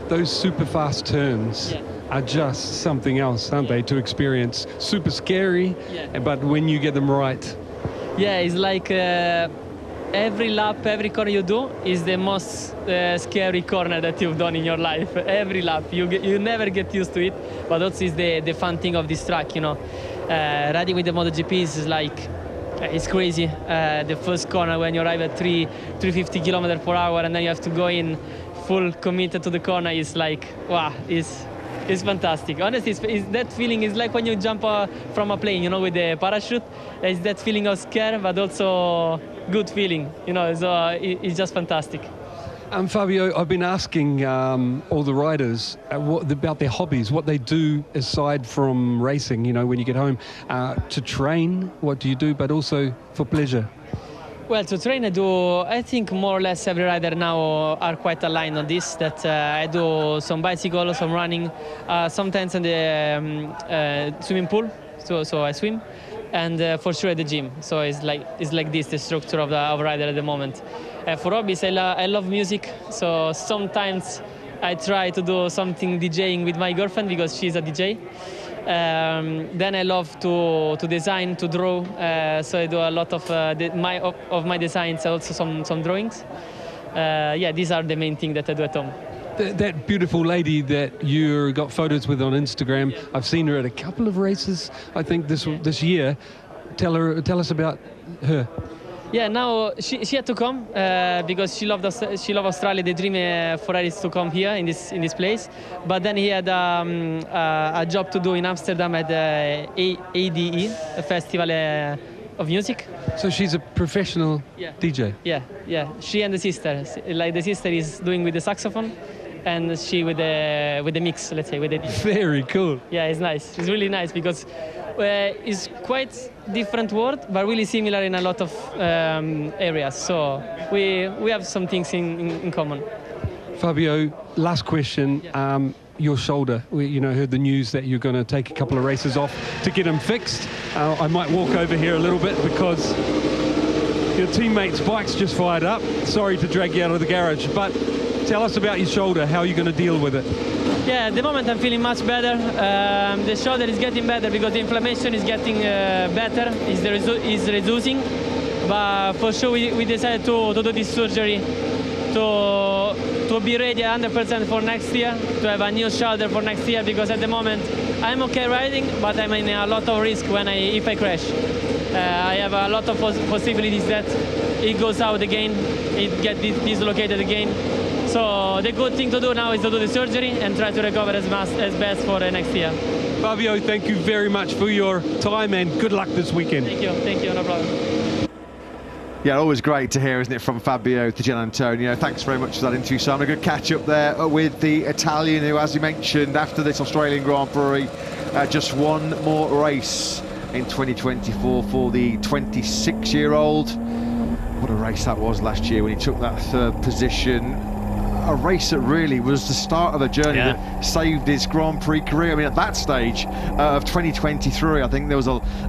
Those super fast turns are just something else, aren't they, to experience? Super scary, but when you get them right. Yeah, it's like every lap, every corner you do is the most scary corner that you've done in your life. Every lap, you never get used to it, but also is the fun thing of this track, you know. Riding with the MotoGP is like, it's crazy. The first corner when you arrive at 350 km per hour and then you have to go in full committed to the corner is like, wow, it's fantastic. Honestly, that feeling is like when you jump from a plane, you know, with the parachute. It's that feeling of scare, but also good feeling, you know, so it's just fantastic. Fabio, I've been asking all the riders about their hobbies, what they do aside from racing, you know, when you get home. To train, what do you do, but also for pleasure? Well, to train, I think more or less every rider now are quite aligned on this, that I do some bicycle, some running, sometimes in the swimming pool, so I swim, and for sure at the gym. So it's like this, the structure of a rider at the moment. For hobbies, I love music, so sometimes I try to do something DJing with my girlfriend, because she's a DJ. Then I love to design, to draw, so I do a lot of my designs, also some drawings. Yeah, these are the main things that I do at home. That beautiful lady that you got photos with on Instagram, I've seen her at a couple of races, I think this year. Tell us about her. Yeah, now she had to come because she loved Australia. The dream for her is to come here in this place. But then he had a job to do in Amsterdam at the ADE, a festival of music. So she's a professional DJ. Yeah. She and the sister. Like the sister is doing with the saxophone, and she with the mix. Let's say with the. Very cool. Yeah, it's nice. It's really nice because. It's quite different world, but really similar in a lot of areas. So we have some things in common. Fabio, last question. Your shoulder. We heard the news that you're going to take a couple of races off to get them fixed. I might walk over here a little bit because your teammate's bike's just fired up. Sorry to drag you out of the garage, but tell us about your shoulder. How are you going to deal with it? Yeah, at the moment I'm feeling much better. The shoulder is getting better because the inflammation is getting better, is reducing. But for sure we decided to do this surgery to to be ready 100% for next year, to have a new shoulder for next year, because at the moment I'm okay riding, but I'm in a lot of risk if I crash. I have a lot of possibilities that it goes out again, it gets dislocated again. So the good thing to do now is to do the surgery and try to recover as best for next year. Fabio, thank you very much for your time and good luck this weekend. Thank you, no problem. Yeah, always great to hear, isn't it, from Fabio Di Giannantonio. Thanks very much for that interview, Simon. A good catch up there with the Italian, who, as you mentioned, after this Australian Grand Prix, just one more race in 2024 for the 26-year-old. What a race that was last year when he took that third position. A race that really was the start of a journey that saved his Grand Prix career. I mean, at that stage of 2023, I think there was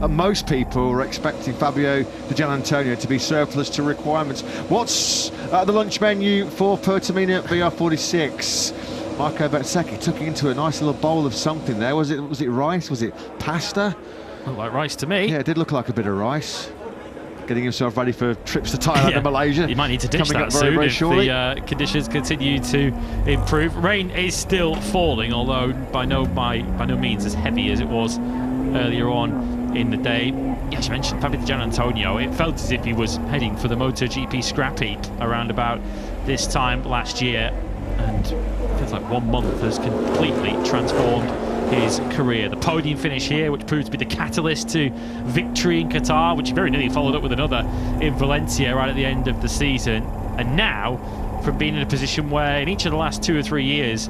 most people were expecting Fabio Di Giannantonio to be surplus to requirements. What's the lunch menu for Pertamina VR46? Marco Bezzecchi took it into a nice little bowl of something there. Was it rice? Was it pasta? Looked like rice to me. Yeah, it did look like a bit of rice. Getting himself ready for trips to Thailand and Malaysia. You might need to ditch that soon if the conditions continue to improve. Rain is still falling, although by no means as heavy as it was earlier on in the day. As you mentioned, Fabio Di Giannantonio, it felt as if he was heading for the MotoGP scrap heap around about this time last year, and it feels like 1 month has completely transformed his career. The podium finish here, which proved to be the catalyst to victory in Qatar, which very nearly followed up with another in Valencia right at the end of the season. And now, from being in a position where in each of the last 2 or 3 years,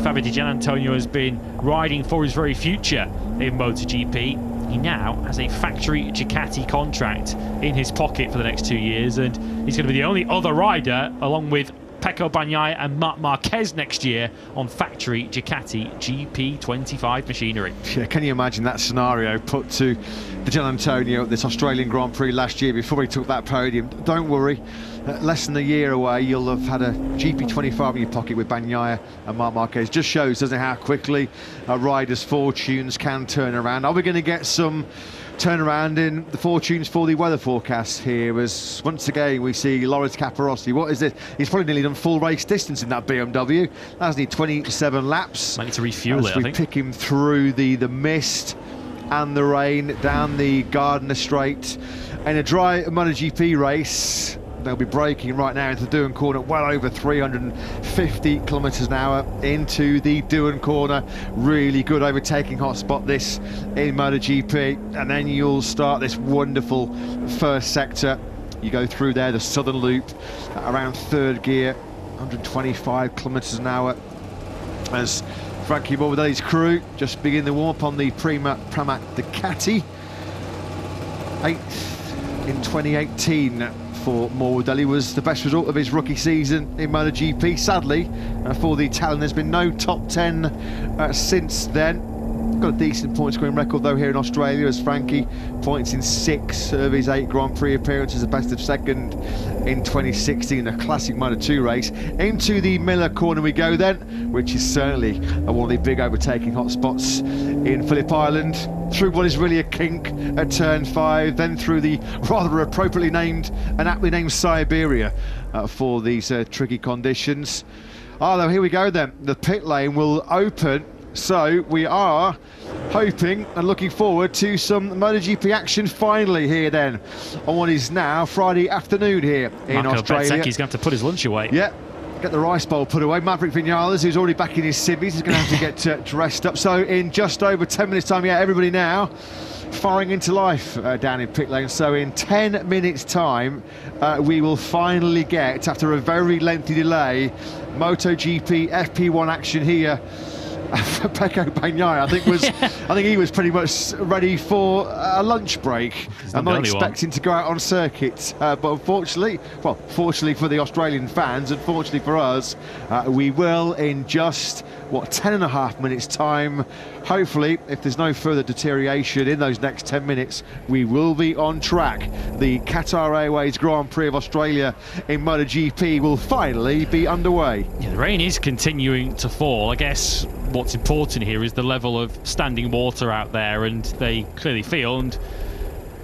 Fabio Di Giannantonio has been riding for his very future in MotoGP, he now has a factory Ducati contract in his pocket for the next 2 years, and he's going to be the only other rider, along with Pecco Bagnaia and Marc Marquez next year, on factory Ducati GP25 machinery. Yeah, can you imagine that scenario put to Di Giannantonio at this Australian Grand Prix last year before he took that podium? Don't worry, less than a year away you'll have had a GP25 in your pocket with Bagnaia and Marc Marquez. Just shows, doesn't it, how quickly a rider's fortunes can turn around. Are we going to get some turnaround in the fortunes for the weather forecast here, as once again we see Lorenzo Capirossi? What is this? He's probably nearly done full race distance in that BMW, hasn't he? 27 laps. Might need to refuel it, I think. Pick him through the mist and the rain down the Gardner Straight in a dry MotoGP race. They'll be braking right now into the Dewan corner, well over 350 kilometres an hour into the Dewan corner. Really good overtaking hotspot this in MotoGP. And then you'll start this wonderful first sector. You go through there, the southern loop, around third gear, 125 kilometres an hour, as Frankie Morbidelli's crew just begin the warm-up on the Pramac Ducati. 8th in 2018 for Morbidelli was the best result of his rookie season in MotoGP. Sadly, for the Italian, there's been no top 10 since then. Got a decent point scoring record though here in Australia, as Frankie points in 6 of his 8 Grand Prix appearances, the best of second in 2016 in a classic Moto2 race. Into the Miller corner we go then, which is certainly one of the big overtaking hotspots in Phillip Island. Through what is really a kink at turn 5, then through the rather appropriately named and aptly named Siberia for these tricky conditions. Though here we go then, the pit lane will open. So we are hoping and looking forward to some MotoGP action finally here then on what is now Friday afternoon here in Australia. Bezzecchi's going to have to put his lunch away. Yeah, get the rice bowl put away. Maverick Vinales, who's already back in his civvies, is going to have to get dressed up. So in just over 10 minutes time, yeah, everybody now firing into life down in pit lane. So in 10 minutes time, we will finally get, after a very lengthy delay, MotoGP FP1 action here. Pecco Bagnaia, I think he was pretty much ready for a lunch break. I'm not expecting to go out on circuit, but unfortunately, well, fortunately for the Australian fans, unfortunately for us, we will in just 10.5 minutes time. Hopefully, if there's no further deterioration in those next 10 minutes, we will be on track. The Qatar Airways Grand Prix of Australia in MotoGP will finally be underway. Yeah, the rain is continuing to fall. I guess what's important here is the level of standing water out there, and they clearly feel, and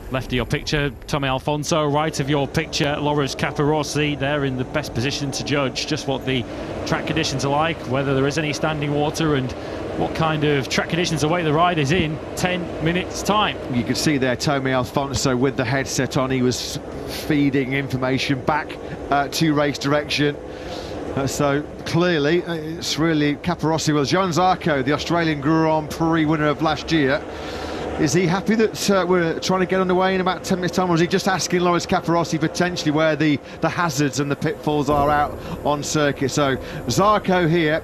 Left of your picture, Tommy Alfonso. Right of your picture, Loris Capirossi. They're in the best position to judge just what the track conditions are like, whether there is any standing water, and what kind of track conditions await the riders in 10 minutes' time. You could see there Tommy Alfonso with the headset on. He was feeding information back to race direction. So clearly, it's really Capirossi. Well, Johann Zarco, the Australian Grand Prix winner of last year, is he happy that we're trying to get underway in about 10 minutes' time, or is he just asking Loris Capirossi potentially where the hazards and the pitfalls are out on circuit? So Zarco here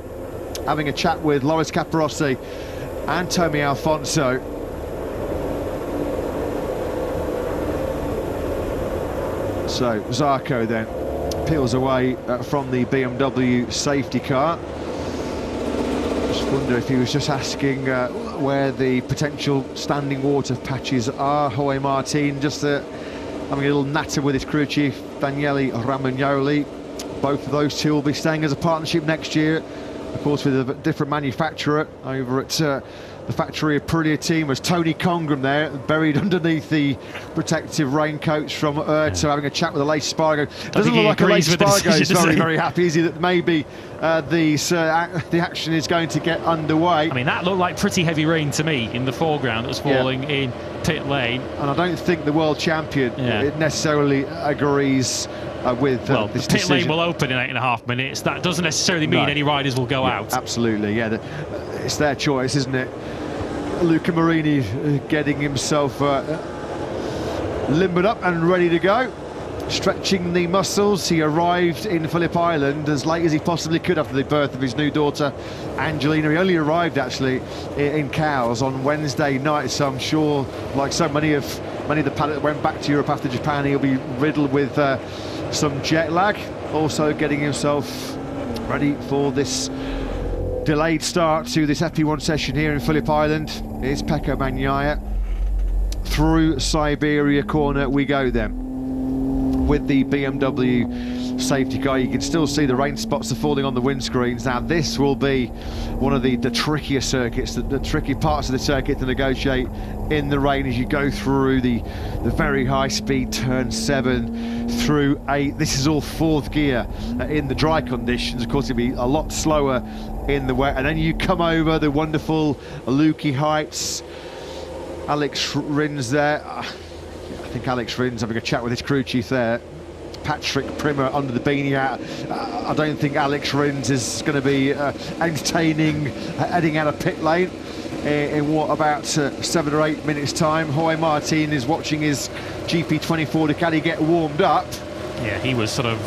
having a chat with Loris Capirossi and Tommy Alfonso. So Zarco then peels away from the BMW safety car. Just wonder if he was just asking where the potential standing water patches are. Jorge Martin just having a little natter with his crew chief Daniele Romagnoli. Both of those two will be staying as a partnership next year, of course, with a different manufacturer over at the factory of Aprilia team. Was Tony Congram there, buried underneath the protective raincoats from Erto, having a chat with Aleix Spargo. Doesn't look like Aleix Spargo is very, very happy, is he, that maybe the action is going to get underway. I mean, that looked like pretty heavy rain to me in the foreground that was falling in pit lane. And I don't think the world champion necessarily agrees with this pit decision. lane will open in 8.5 minutes. That doesn't necessarily mean any riders will go out. Absolutely, it's their choice, isn't it? Luca Marini getting himself limbered up and ready to go, stretching the muscles. He arrived in Phillip Island as late as he possibly could after the birth of his new daughter Angelina. He only arrived actually in Cowes on Wednesday night, so I'm sure, like so many of the paddock that went back to Europe after Japan, he'll be riddled with some jet lag. Also getting himself ready for this delayed start to this FP1 session here in Phillip Island is Pecco Bagnaia. Through Siberia corner we go then with the BMW safety car. You can still see the rain spots are falling on the windscreens. Now this will be one of the trickier circuits, the tricky parts of the circuit to negotiate in the rain as you go through the very high speed turn 7 through 8. This is all fourth gear in the dry conditions. Of course it'll be a lot slower in the wet, and then you come over the wonderful Aluki Heights. Alex Rins there. I think Alex Rins having a chat with his crew chief there. Patrick Primer under the beanie hat. I don't think Alex Rins is going to be entertaining heading out of pit lane in what, about 7 or 8 minutes time. Jorge Martin is watching his GP24 Ducati get warmed up. Yeah, he was sort of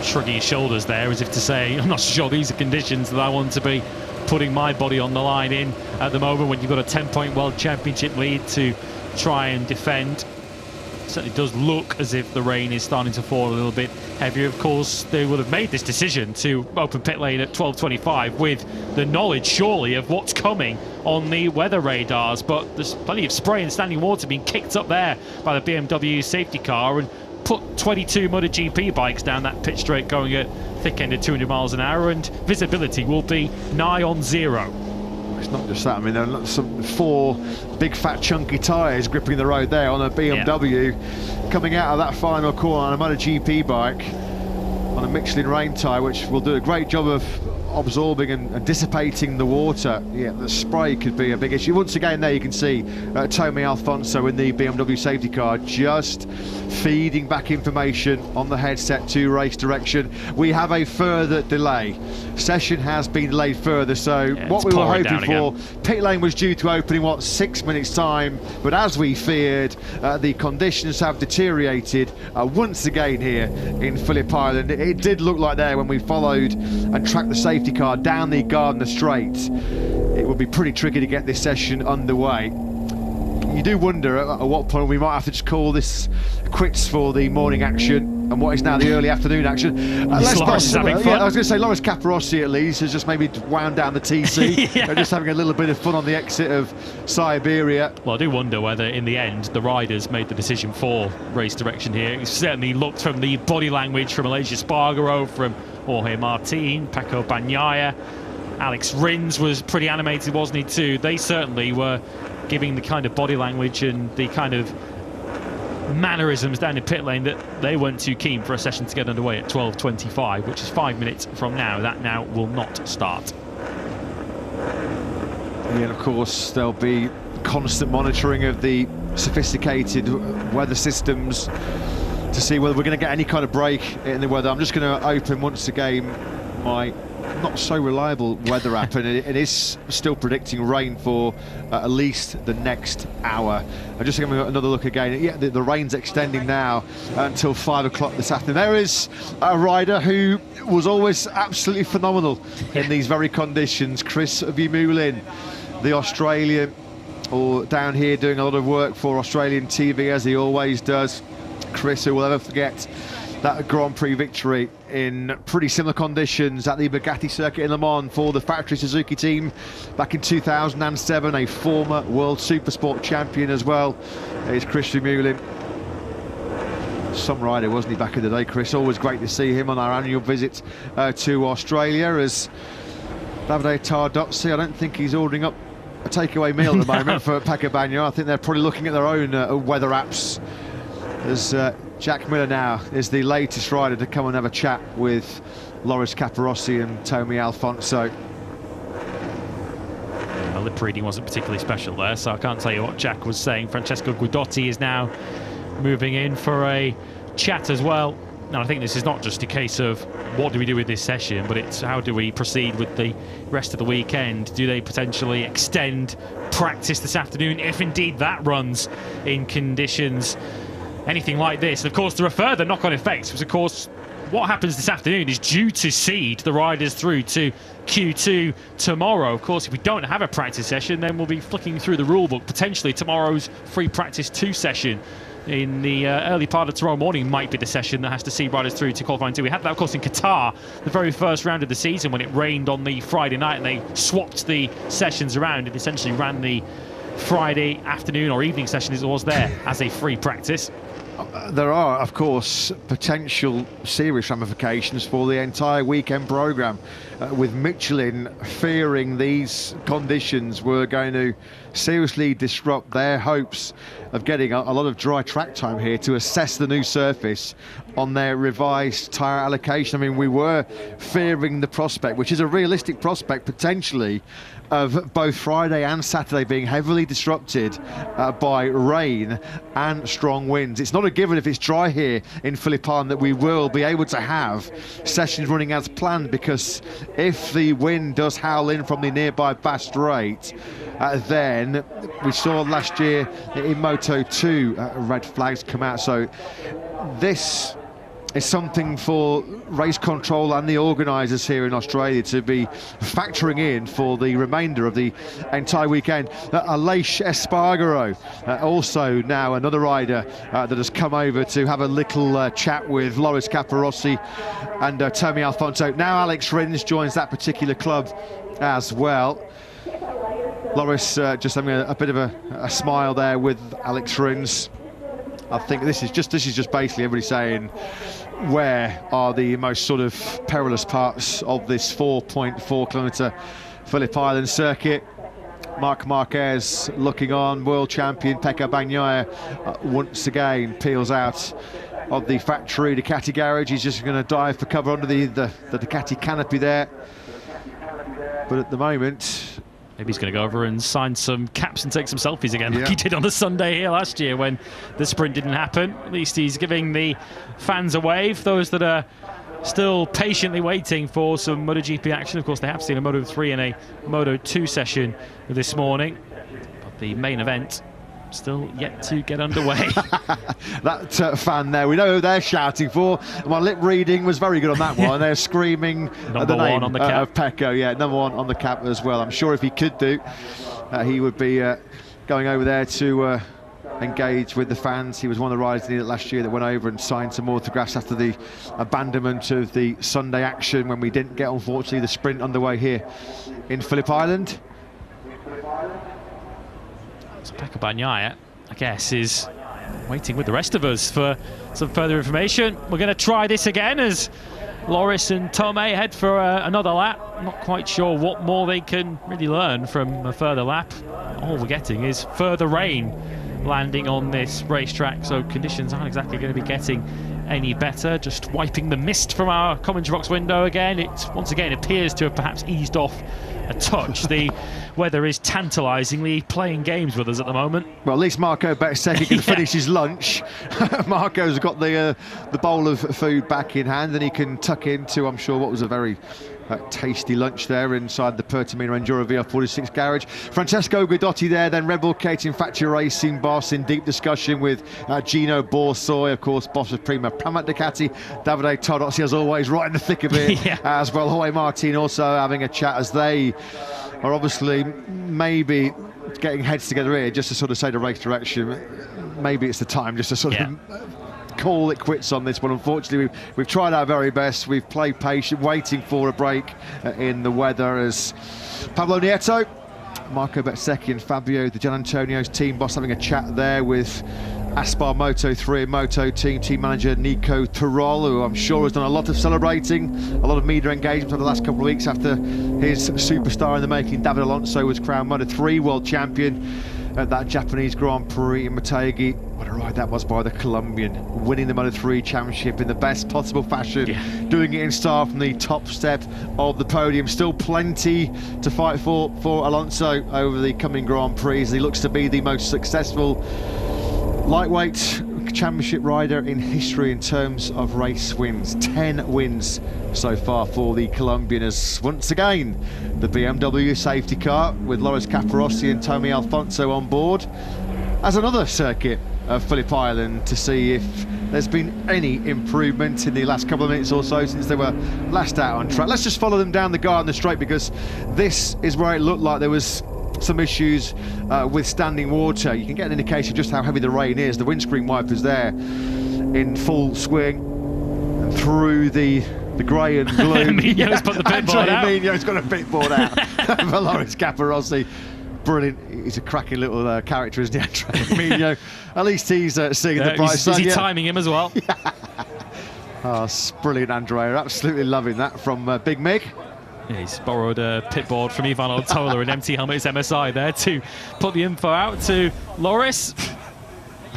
shrugging his shoulders there as if to say, I'm not sure these are conditions that I want to be putting my body on the line in at the moment when you've got a 10-point World Championship lead to try and defend. It certainly does look as if the rain is starting to fall a little bit heavier. Of course, they would have made this decision to open pit lane at 12:25 with the knowledge, surely, of what's coming on the weather radars. But there's plenty of spray and standing water being kicked up there by the BMW safety car and put 22 MotoGP bikes down that pit straight going at thick end at 200 miles an hour, and visibility will be nigh on zero. It's not just that, I mean, there are some 4 big fat chunky tyres gripping the road there on a BMW. Coming out of that final corner on a MotoGP bike on a Michelin rain tyre, which will do a great job of absorbing and dissipating the water. Yeah, the spray could be a big issue. Once again there you can see Tommy Alfonso in the BMW safety car just feeding back information on the headset to race direction. We have a further delay. Session has been delayed further, so what we were hoping for, pit lane was due to open in 6 minutes time, but as we feared, the conditions have deteriorated once again here in Phillip Island. It did look like there when we followed and tracked the safety car down the Gardner Straight, it would be pretty tricky to get this session underway. You do wonder at what point we might have to just call this quits for the morning action and what is now the early afternoon action. Loris is having fun. I was going to say Loris Capirossi at least has just maybe wound down the TC. They're just having a little bit of fun on the exit of Siberia. Well, I do wonder whether in the end the riders made the decision for race direction here. It certainly looked from the body language from Aleix Spargo, from Jorge Martin, Pecco Bagnaia. Alex Rins was pretty animated, wasn't he, too? They certainly were giving the kind of body language and the kind of mannerisms down in pit lane that they weren't too keen for a session to get underway at 12:25, which is 5 minutes from now. That now will not start. Yeah, and of course there'll be constant monitoring of the sophisticated weather systems to see whether we're going to get any kind of break in the weather. I'm just going to open once again my not so reliable weather app, and it is still predicting rain for at least the next hour. I'm just giving another look again. Yeah, the rain's extending now until 5 o'clock this afternoon. There is a rider who was always absolutely phenomenal in these very conditions, Chris Vermeulen, the Australian, or down here doing a lot of work for Australian TV, as he always does. Chris, who will ever forget that Grand Prix victory in pretty similar conditions at the Bugatti circuit in Le Mans for the factory Suzuki team back in 2007, a former World Supersport champion as well. It's Chris Vermeulen. Some rider, wasn't he, back in the day, Chris? Always great to see him on our annual visit to Australia. As Davide Tardozzi, I don't think he's ordering up a takeaway meal at the moment for Pecco Bagnaia. I think they're probably looking at their own weather apps. As Jack Miller now is the latest rider to come and have a chat with Loris Capirossi and Tommy Alfonso. The lip reading wasn't particularly special there, so I can't tell you what Jack was saying. Francesco Guidotti is now moving in for a chat as well. And I think this is not just a case of what do we do with this session, but it's how do we proceed with the rest of the weekend. Do they potentially extend practice this afternoon, if indeed that runs in conditions anything like this? And of course, there are further knock-on effects, because of course what happens this afternoon is due to seed the riders through to Q2 tomorrow. Of course, if we don't have a practice session, then we'll be flicking through the rule book. Potentially tomorrow's free practice 2 session in the early part of tomorrow morning might be the session that has to see riders through to qualifying 2. We had that, of course, in Qatar, the very first round of the season, when it rained on the Friday night and they swapped the sessions around and essentially ran the Friday afternoon or evening session as it was there as a free practice. There are, of course, potential serious ramifications for the entire weekend programme, with Michelin fearing these conditions were going to seriously disrupt their hopes of getting a lot of dry track time here to assess the new surface on their revised tyre allocation. I mean, we were fearing the prospect, which is a realistic prospect potentially, of both Friday and Saturday being heavily disrupted by rain and strong winds. It's not a given if it's dry here in Phillip Island that we will be able to have sessions running as planned, because if the wind does howl in from the nearby Bass Strait, then we saw last year in Moto 2 red flags come out. So this is something for race control and the organisers here in Australia to be factoring in for the remainder of the entire weekend. Aleix Espargaro, also now another rider that has come over to have a little chat with Loris Capirossi and Tommy Alfonso. Now Alex Rins joins that particular club as well. Loris just having a bit of a smile there with Alex Rins. I think this is just basically everybody saying, where are the most sort of perilous parts of this 4.4 kilometre Phillip Island circuit? Marc Marquez looking on, world champion Pecco Bagnaia once again peels out of the factory Ducati garage. He's just going to dive for cover under the Ducati canopy there. But at the moment, maybe he's going to go over and sign some caps and take some selfies again, like he did on the Sunday here last year when the sprint didn't happen. At least he's giving the fans a wave, those that are still patiently waiting for some MotoGP action. Of course, they have seen a Moto 3 and a Moto 2 session this morning, but the main event still yet to get underway. That fan there, we know who they're shouting for. My lip reading was very good on that one. They're screaming the name on the cap of Pecco. Yeah, number 1 on the cap as well. I'm sure if he could do, he would be going over there to engage with the fans. He was one of the riders in it last year that went over and signed some autographs after the abandonment of the Sunday action, when we didn't get, unfortunately, the sprint underway here in Phillip Island. So Pecco Bagnaia, I guess, is waiting with the rest of us for some further information. We're going to try this again as Loris and Tomé head for another lap. Not quite sure what more they can really learn from a further lap. All we're getting is further rain landing on this racetrack, so conditions aren't exactly going to be getting any better. Just wiping the mist from our commentary box window again. It once again appears to have perhaps eased off a touch. The weather is tantalisingly playing games with us at the moment. Well, at least Marco Bezzecchi can finish his lunch. Marco's got the bowl of food back in hand, and he can tuck into, I'm sure, what was a very tasty lunch there inside the Pertamina Enduro VR46 garage. Francesco Guidotti there, then Red Bull Catering Factory Racing boss in deep discussion with Gino Borsoy, of course, boss of Prima Pramac Ducati. Davide Todozzi, as always, right in the thick of it, as well. Jorge Martin also having a chat, as they are obviously maybe getting heads together here just to sort of say the race direction. Maybe it's the time just to sort of call it quits on this one. Unfortunately, we've tried our very best. We've played patient, waiting for a break in the weather, as Pablo Nieto, Marco Bezzecchi and Fabio Di Giannantonio's team boss having a chat there with Aspar Moto3 and Moto team manager Nico Tirol, who I'm sure has done a lot of celebrating, a lot of media engagement over the last couple of weeks after his superstar in the making, David Alonso, was crowned Moto3 world champion at that Japanese Grand Prix in Motegi. What a ride that was by the Colombian, winning the Moto3 championship in the best possible fashion, doing it in style from the top step of the podium. Still plenty to fight for Alonso over the coming Grand Prix, as he looks to be the most successful lightweight championship rider in history in terms of race wins. 10 wins so far for the Colombian, as once again the BMW safety car with Loris Capirossi and Tommy Alfonso on board as another circuit of Phillip Island to see if there's been any improvement in the last couple of minutes or so since they were last out on track. Let's just follow them down the Garden Straight, because this is where it looked like there was some issues with standing water. You can get an indication of just how heavy the rain is. The windscreen wipers there in full swing, and through the grey and gloom. Emilio's put the pit board out. Emilio's got a pit board out for Loris Capirossi. Brilliant. He's a cracking little character, isn't he, Andrea Emilio? At least he's seeing the bright side. Is he timing him as well? Oh, it's brilliant, Andrea. Absolutely loving that from Big Mig. Yeah, he's borrowed a pit board from Ivan Otola and MT Helmets MSI there to put the info out to Loris.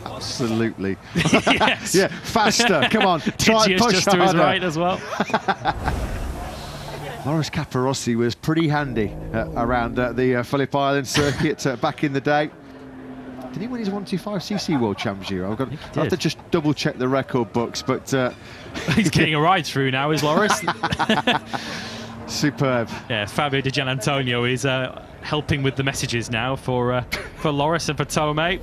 Absolutely. Yes. Yeah, faster. Come on. Try and push just harder. to his right as well. Loris Capirossi was pretty handy around the Phillip Island circuit back in the day. Did he win his 125cc World Championship? I'll have to just double check the record books, but he's getting a ride through now, is Loris? Superb. Yeah, Fabio Di Giannantonio is helping with the messages now for Loris and for Tomei.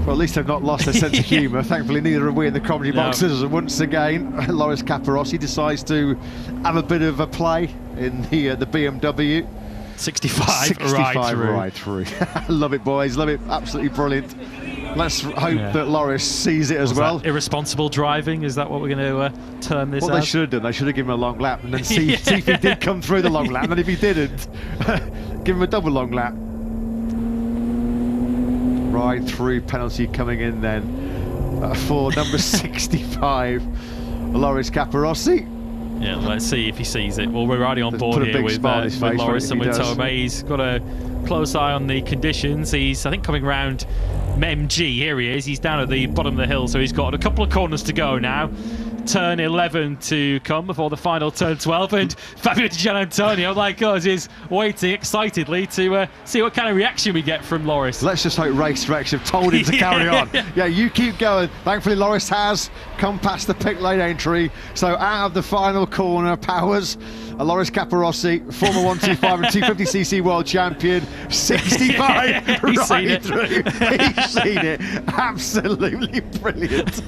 Well, at least they've not lost their sense of humour. Thankfully, neither have we in the comedy boxes. Once again, Loris Capirossi decides to have a bit of a play in the BMW. 65 ride through. Love it, boys. Love it. Absolutely brilliant. Let's hope that Loris sees it as well. Irresponsible driving, is that what we're going to term this as? What they should have done, they should have given him a long lap and then see if he did come through the long lap, and if he didn't, give him a double long lap. Ride through penalty coming in then for number 65, Loris Capirossi. Yeah, let's see if he sees it. Well, we're riding on board here with Loris and with Tomei. He's got a close eye on the conditions. He's, I think, coming round MG. Here he is. He's down at the bottom of the hill, so he's got a couple of corners to go now. Turn 11 to come before the final turn 12, and Fabio Di Giannantonio, like us, is waiting excitedly to see what kind of reaction we get from Loris. Let's just hope race direction have told him to carry on. Yeah, you keep going. Thankfully, Loris has come past the pit lane entry, so out of the final corner, Powers, Loris Capirossi, former 125 and 250cc world champion, 65 He's seen it. through. He's seen it. Absolutely brilliant.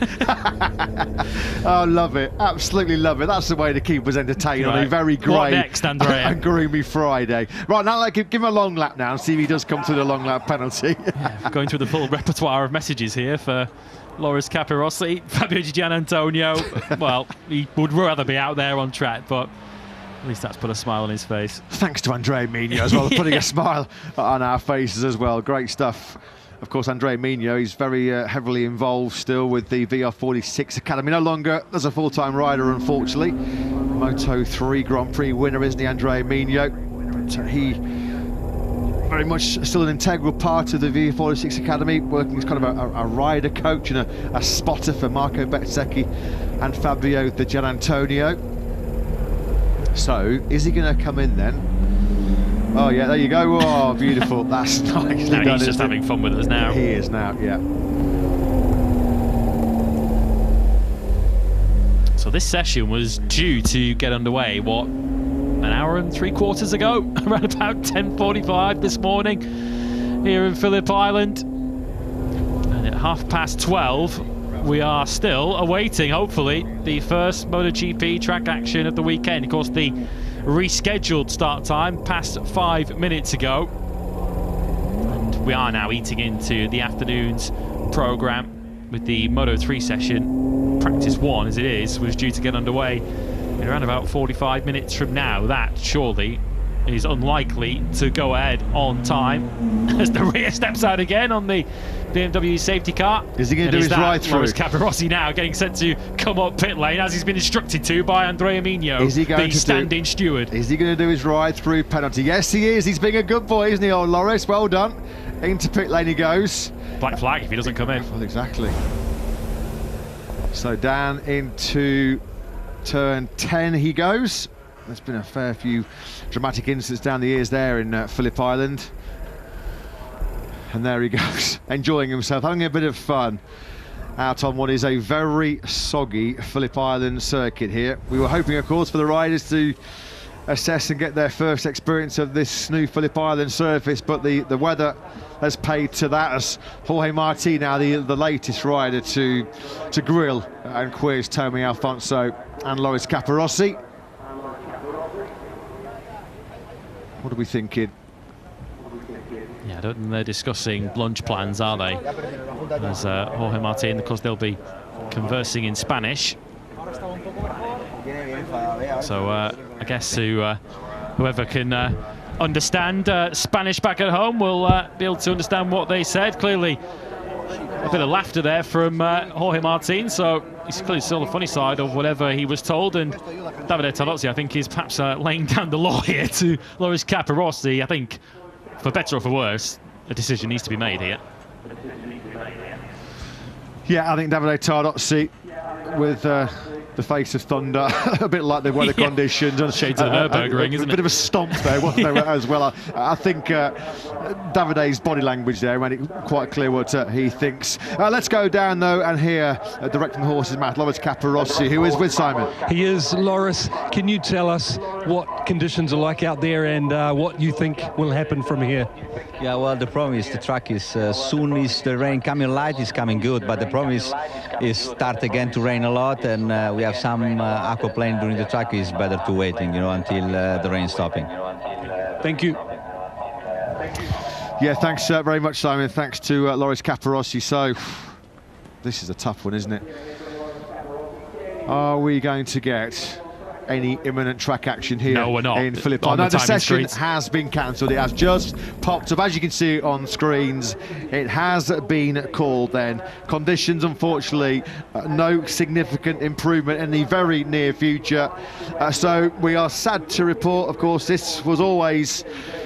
Oh, love it. Absolutely love it. That's the way to keep us entertained on a very grey and gloomy Friday. Right, now give him a long lap now and see if he does come through the long lap penalty. Going through the full repertoire of messages here for Loris Capirossi. Fabio Di Giannantonio, well, he would rather be out there on track, but at least that's put a smile on his face. Thanks to Andrea Migno as well, putting a smile on our faces as well. Great stuff. Of course, Andrea Migno is very heavily involved still with the VR46 Academy. No longer as a full-time rider, unfortunately. Moto3 Grand Prix winner, isn't he, Andrea Migno? He very much still an integral part of the V46 Academy, working as kind of a rider coach and a spotter for Marco Bezzecchi and Fabio Di Giannantonio. So, is he going to come in then? Oh yeah, there you go. Oh, beautiful. That's nicely done. He's just having fun with us now. He is now, yeah. So this session was due to get underway, what, an hour and 3/4 ago, around about 10:45 this morning here in Phillip Island. And at 12:30, we are still awaiting, hopefully, the first MotoGP track action of the weekend. Of course, the rescheduled start time passed 5 minutes ago. And we are now eating into the afternoon's programme with the Moto3 session. Practice 1, as it is, was due to get underway in around about 45 minutes from now. That surely is unlikely to go ahead on time as the rear steps out again on the BMW safety car. Is he going to do his ride-through? Loris Capirossi now getting set to come up pit lane as he's been instructed to by Andrea Migno, is he going the stand-in steward. Is he going to do his ride-through penalty? Yes, he is. He's being a good boy, isn't he, old Loris? Well done. Into pit lane he goes. Black flag if he doesn't come in. Well, exactly. So down into turn 10 he goes. There's been a fair few dramatic incidents down the years there in Phillip Island. And there he goes, enjoying himself, having a bit of fun out on what is a very soggy Phillip Island circuit here. We were hoping, of course, for the riders to assess and get their first experience of this new Phillip Island surface, but the weather has paid to that, as Jorge Martin, now the latest rider to grill and quiz Tommy Alfonso and Loris Capirossi. What are we thinking? Yeah, I don't think they're discussing lunch plans, are they? As Jorge Martin, of course, they'll be conversing in Spanish. So I guess whoever can understand Spanish back at home will be able to understand what they said. Clearly, a bit of laughter there from Jorge Martin, so he's clearly still the funny side of whatever he was told. And Davide Tardozzi, I think, is perhaps laying down the law here to Loris Capirossi. I think, for better or for worse, a decision needs to be made here. Yeah, I think Davide Tardozzi with the face of thunder, a bit like the weather conditions. Shades of the Nürburgring, isn't it? A bit of a stomp there, wasn't there, as well. I think Davide's body language there made it quite clear what he thinks. Let's go down, though, and hear, direct from the horse's mouth, Loris Capirossi, who is with Simon. He is. Loris, can you tell us what conditions are like out there and what you think will happen from here? Yeah, well, the problem is the track is soon is the rain coming light is coming good, but the problem is start again to rain a lot, and we have some aquaplane during the track. Is better to waiting, until the rain stopping. Thank you. Yeah, thanks very much, Simon. Thanks to Loris Capirossi. So, this is a tough one, isn't it? Are we going to get any imminent track action here? No, we're not. In Phillip Island. No, the session has been cancelled. It has just popped up, as you can see on screens. It has been called then. Conditions, unfortunately, no significant improvement in the very near future. So we are sad to report, of course, this was always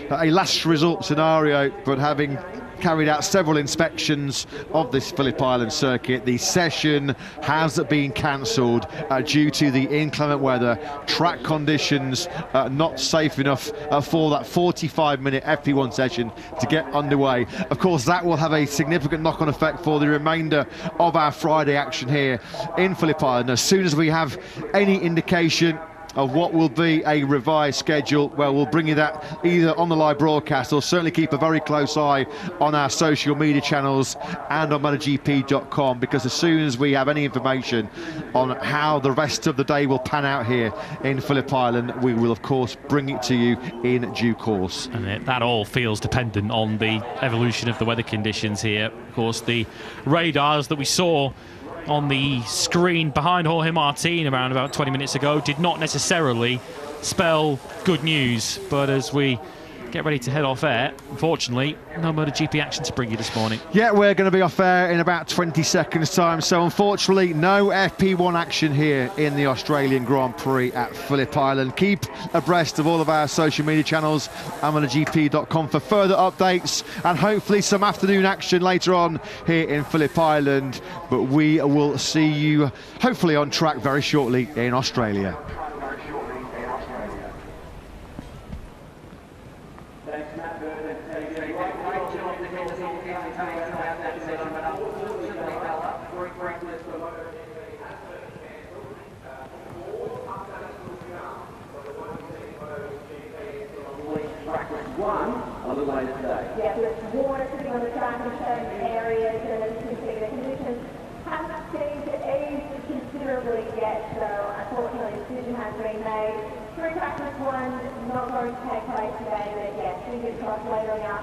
a last resort scenario, but having carried out several inspections of this Phillip Island circuit, the session has been cancelled due to the inclement weather, track conditions not safe enough for that 45-minute FP1 session to get underway. Of course, that will have a significant knock-on effect for the remainder of our Friday action here in Phillip Island. As soon as we have any indication of what will be a revised schedule, well, we'll bring you that either on the live broadcast or certainly keep a very close eye on our social media channels and on MotoGP.com, because as soon as we have any information on how the rest of the day will pan out here in Phillip Island, we will of course bring it to you in due course. And that all feels dependent on the evolution of the weather conditions here. Of course, the radars that we saw on the screen behind Jorge Martin around about 20 minutes ago did not necessarily spell good news, but as we get ready to head off air. Unfortunately, no MotoGP action to bring you this morning. Yeah, we're going to be off air in about 20 seconds time, so unfortunately no FP1 action here in the Australian Grand Prix at Phillip Island. Keep abreast of all of our social media channels and MotoGP.com for further updates and hopefully some afternoon action later on here in Phillip Island, but we will see you hopefully on track very shortly in Australia. Yeah, there's water sitting on the track in certain areas, and as you can see, the conditions haven't seemed to ease considerably yet, so unfortunately a decision has been made. Free practice 1 not going to take place today, but yeah, fingers crossed later in the afternoon.